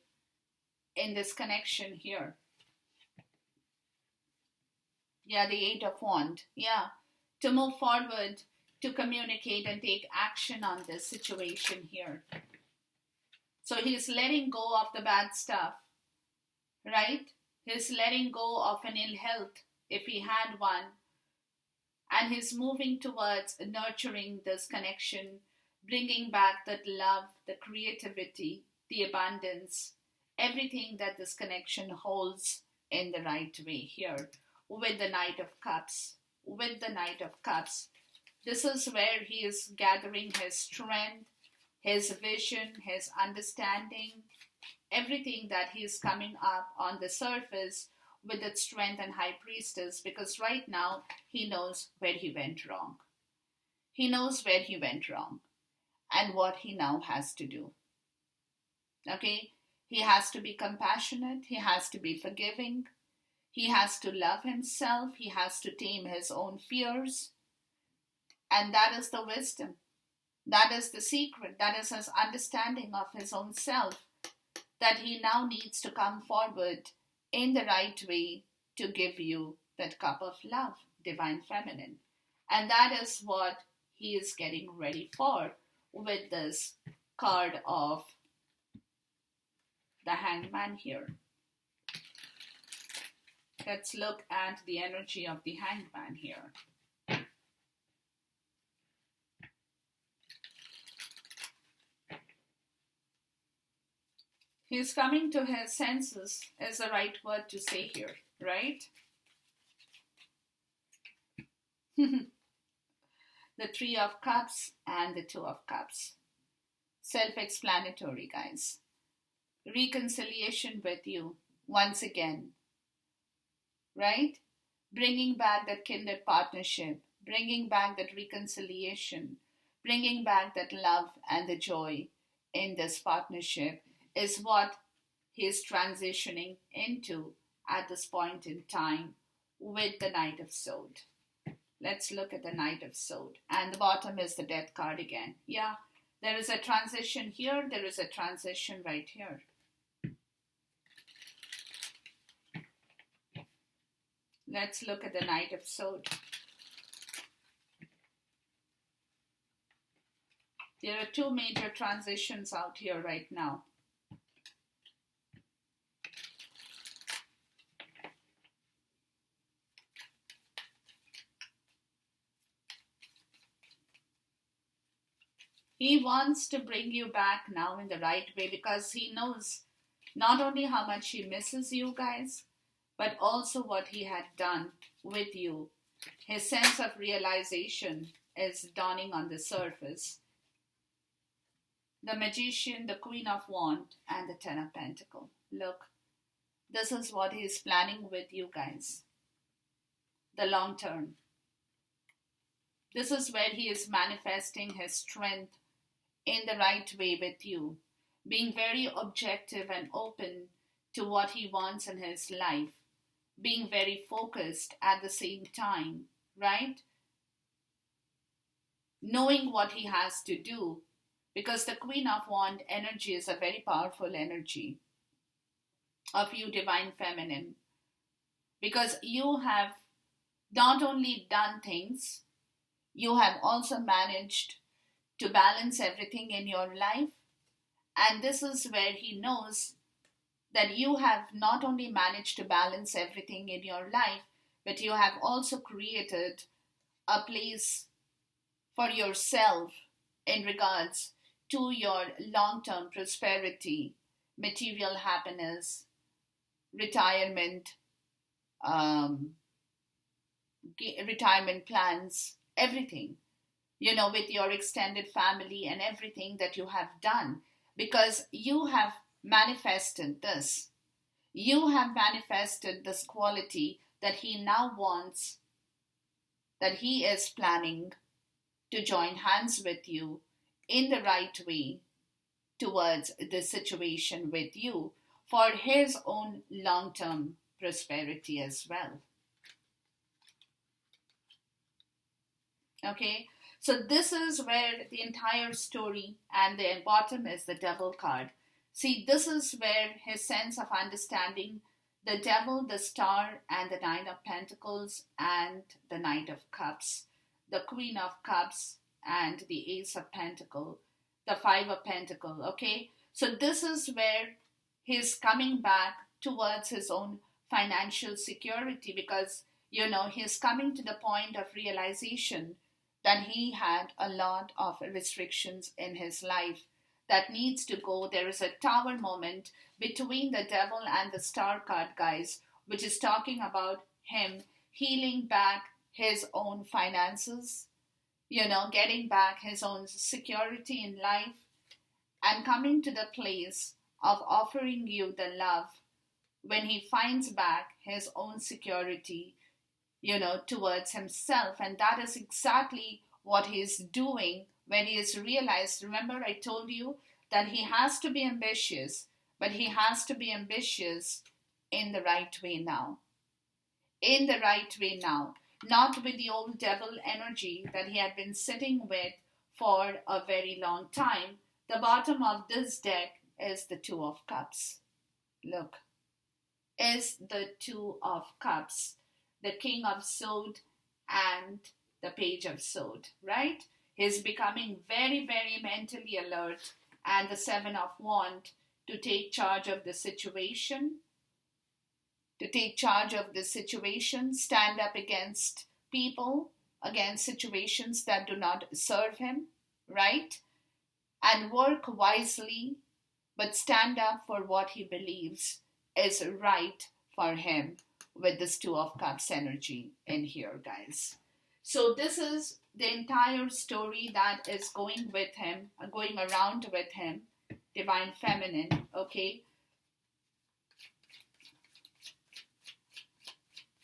in this connection here. Yeah, the Eight of Wands. Yeah, to move forward, to communicate and take action on this situation here. So he's letting go of the bad stuff, right? He's letting go of an ill health, if he had one. And he's moving towards nurturing this connection, bringing back that love, the creativity, the abundance, everything that this connection holds in the right way here. With the Knight of Cups. With the Knight of Cups. This is where he is gathering his strength, his vision, his understanding, everything that he is coming up on the surface with its strength and High Priestess, because right now he knows where he went wrong. He knows where he went wrong and what he now has to do. Okay? He has to be compassionate. He has to be forgiving. He has to love himself. He has to tame his own fears. And that is the wisdom. That is the secret. That is his understanding of his own self. That he now needs to come forward in the right way to give you that cup of love, Divine Feminine. And that is what he is getting ready for with this card of the Hangman here. Let's look at the energy of the Hangman here. He's coming to his senses is the right word to say here, right? The Three of Cups and the Two of Cups. Self-explanatory, guys. Reconciliation with you once again, right? Bringing back that kindred partnership, bringing back that reconciliation, bringing back that love and the joy in this partnership is what he's transitioning into at this point in time with the Knight of Swords. Let's look at the Knight of Swords. And the bottom is the Death card again. Yeah, there is a transition here. There is a transition right here. Let's look at the Knight of Swords. There are two major transitions out here right now. He wants to bring you back now in the right way because he knows not only how much he misses you guys, but also what he had done with you. His sense of realization is dawning on the surface. The Magician, the Queen of Wands, and the Ten of Pentacles. Look, this is what he is planning with you guys. The long term. This is where he is manifesting his strength in the right way with you, being very objective and open to what he wants in his life, being very focused at the same time, right? Knowing what he has to do, because the Queen of Wands energy is a very powerful energy of you, Divine Feminine, because you have not only done things, you have also managed to balance everything in your life. And this is where he knows that you have not only managed to balance everything in your life, but you have also created a place for yourself in regards to your long-term prosperity, material happiness, retirement, retirement plans, everything, with your extended family and everything that you have done, because you have manifested this. You have manifested this quality that he now wants, that he is planning to join hands with you in the right way towards the situation with you for his own long term prosperity as well. Okay, so this is where the entire story, and the bottom is the devil card. See, this is where his sense of understanding the devil, the star, and the Nine of Pentacles, and the Knight of Cups, the Queen of Cups, and the Ace of Pentacle, the Five of Pentacle. Okay, so this is where he's coming back towards his own financial security, because he's coming to the point of realization that he had a lot of restrictions in his life that needs to go. There is a tower moment between the devil and the star card, guys, which is talking about him healing back his own finances, getting back his own security in life, and coming to the place of offering you the love when he finds back his own security, towards himself. And that is exactly what he's doing when he has realized. Remember, I told you that he has to be ambitious, but he has to be ambitious in the right way now. In the right way now. Not with the old devil energy that he had been sitting with for a very long time. The bottom of this deck is the Two of Cups. Look, is the Two of Cups, the King of Swords and the Page of Swords, right? He's becoming very, very mentally alert, and the Seven of Wands to take charge of the situation, stand up against people, against situations that do not serve him, right? And work wisely, but stand up for what he believes is right for him with this Two of Cups energy in here, guys. So this is the entire story that is going with him, going around with him, Divine Feminine, okay?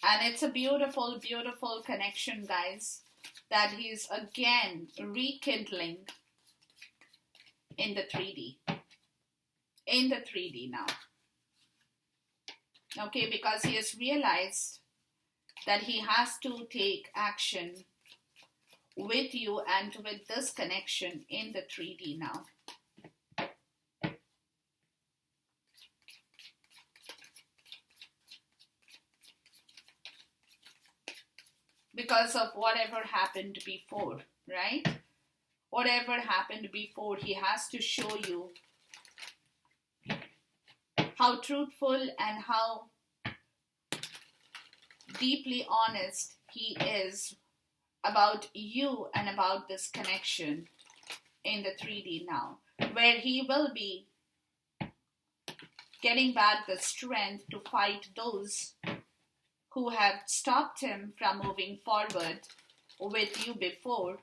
And it's a beautiful, beautiful connection, guys, that he's again rekindling in the 3D. In the 3D now. Okay, because he has realized that he has to take action with you and with this connection in the 3D now. Because of whatever happened before, right? Whatever happened before, he has to show you how truthful and how deeply honest he is about you and about this connection in the 3D now, where he will be getting back the strength to fight those who have stopped him from moving forward with you before.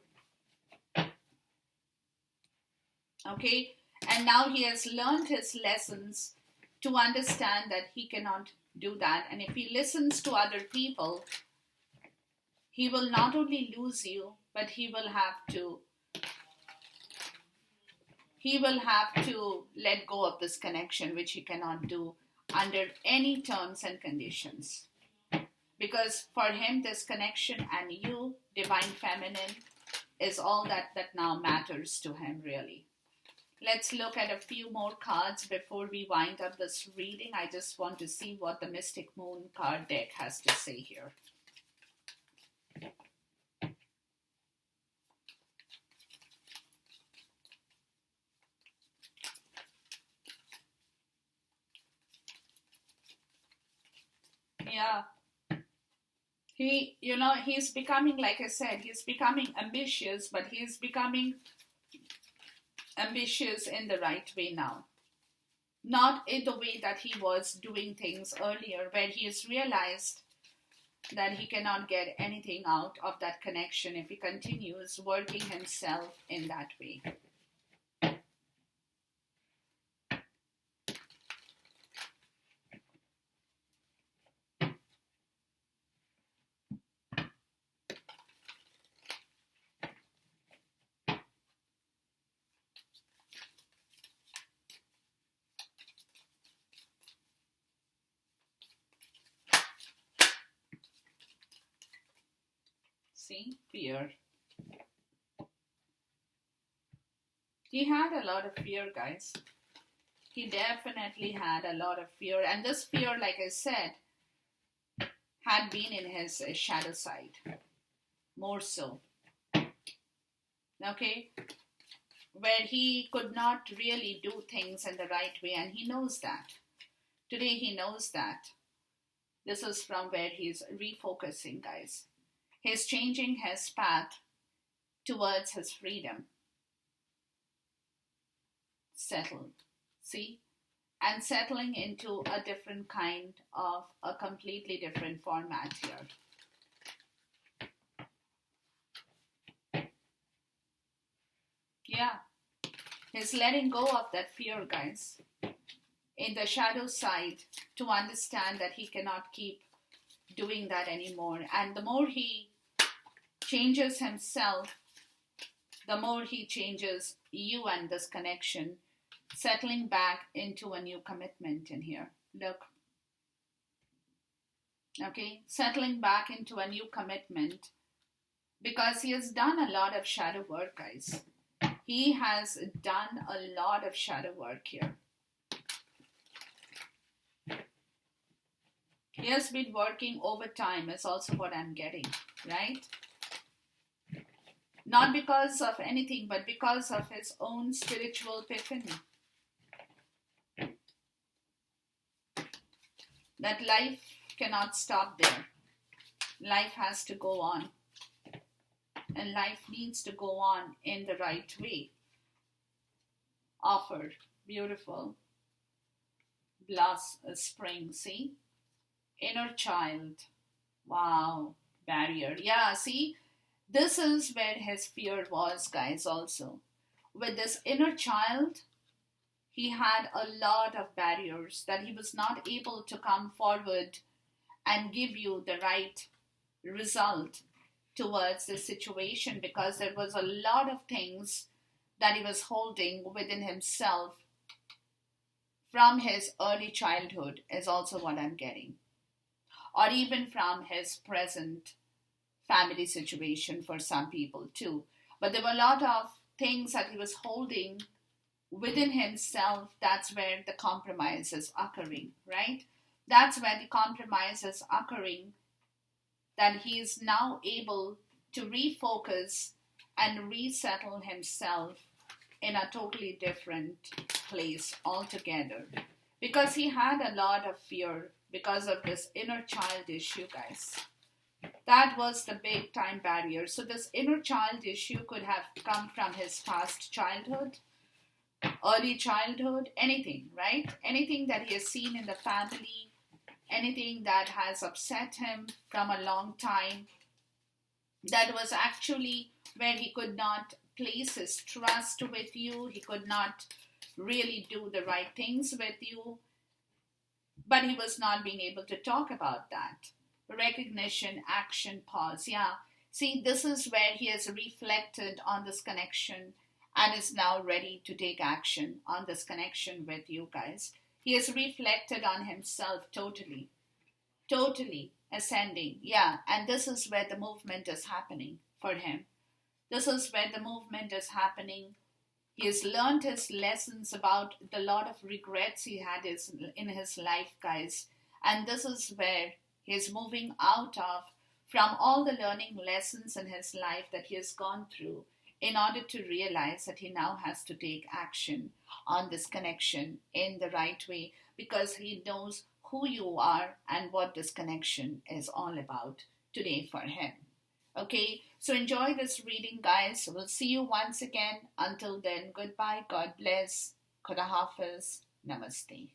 Okay, and now he has learned his lessons to understand that he cannot do that. And if he listens to other people, he will not only lose you, but he will have to let go of this connection, which he cannot do under any terms and conditions. Because for him, this connection and you, Divine Feminine, is all that now matters to him, really. Let's look at a few more cards before we wind up this reading. I just want to see what the Mystic Moon card deck has to say here. Yeah. He's becoming, like I said, he's becoming ambitious, but he's becoming ambitious in the right way now. Not in the way that he was doing things earlier, where he has realized that he cannot get anything out of that connection if he continues working himself in that way. See, fear. He had a lot of fear, guys. He definitely had a lot of fear. And this fear, like I said, had been in his shadow side. More so. Okay? Where he could not really do things in the right way. And he knows that. Today he knows that. This is from where he's refocusing, guys. He's changing his path towards his freedom. Settled. See? And settling into a different kind of a completely different format here. Yeah. He's letting go of that fear, guys. In the shadow side, to understand that he cannot keep doing that anymore. And the more he changes himself, the more he changes you and this connection, settling back into a new commitment in here. Look. Okay, settling back into a new commitment because he has done a lot of shadow work, guys. He has done a lot of shadow work here. He has been working overtime is also what I'm getting, right? Not because of anything, but because of his own spiritual epiphany. That life cannot stop there. Life has to go on. And life needs to go on in the right way. Offer, beautiful. Blossom, spring, see? Inner child. Wow. Barrier. Yeah, see? This is where his fear was, guys, also. With this inner child, he had a lot of barriers that he was not able to come forward and give you the right result towards the situation because there was a lot of things that he was holding within himself from his early childhood is also what I'm getting. Or even from his present family situation for some people too. But there were a lot of things that he was holding within himself. That's where the compromise is occurring, right? That's where the compromise is occurring, that he is now able to refocus and resettle himself in a totally different place altogether. Because he had a lot of fear because of this inner child issue, guys. That was the big time barrier. So this inner child issue could have come from his past childhood, early childhood, anything, right? Anything that he has seen in the family, anything that has upset him from a long time, that was actually where he could not place his trust with you. He could not really do the right things with you. But he was not being able to talk about that. Recognition, action, pause. Yeah. See, this is where he has reflected on this connection and is now ready to take action on this connection with you guys. He has reflected on himself totally ascending. Yeah. And this is where the movement is happening for him. This is where the movement is happening. He has learned his lessons about the lot of regrets he had in his life, guys. And this is where he is moving out of from all the learning lessons in his life that he has gone through in order to realize that he now has to take action on this connection in the right way because he knows who you are and what this connection is all about today for him. Okay, so enjoy this reading, guys. We'll see you once again. Until then, goodbye. God bless. Khuda Hafiz. Namaste.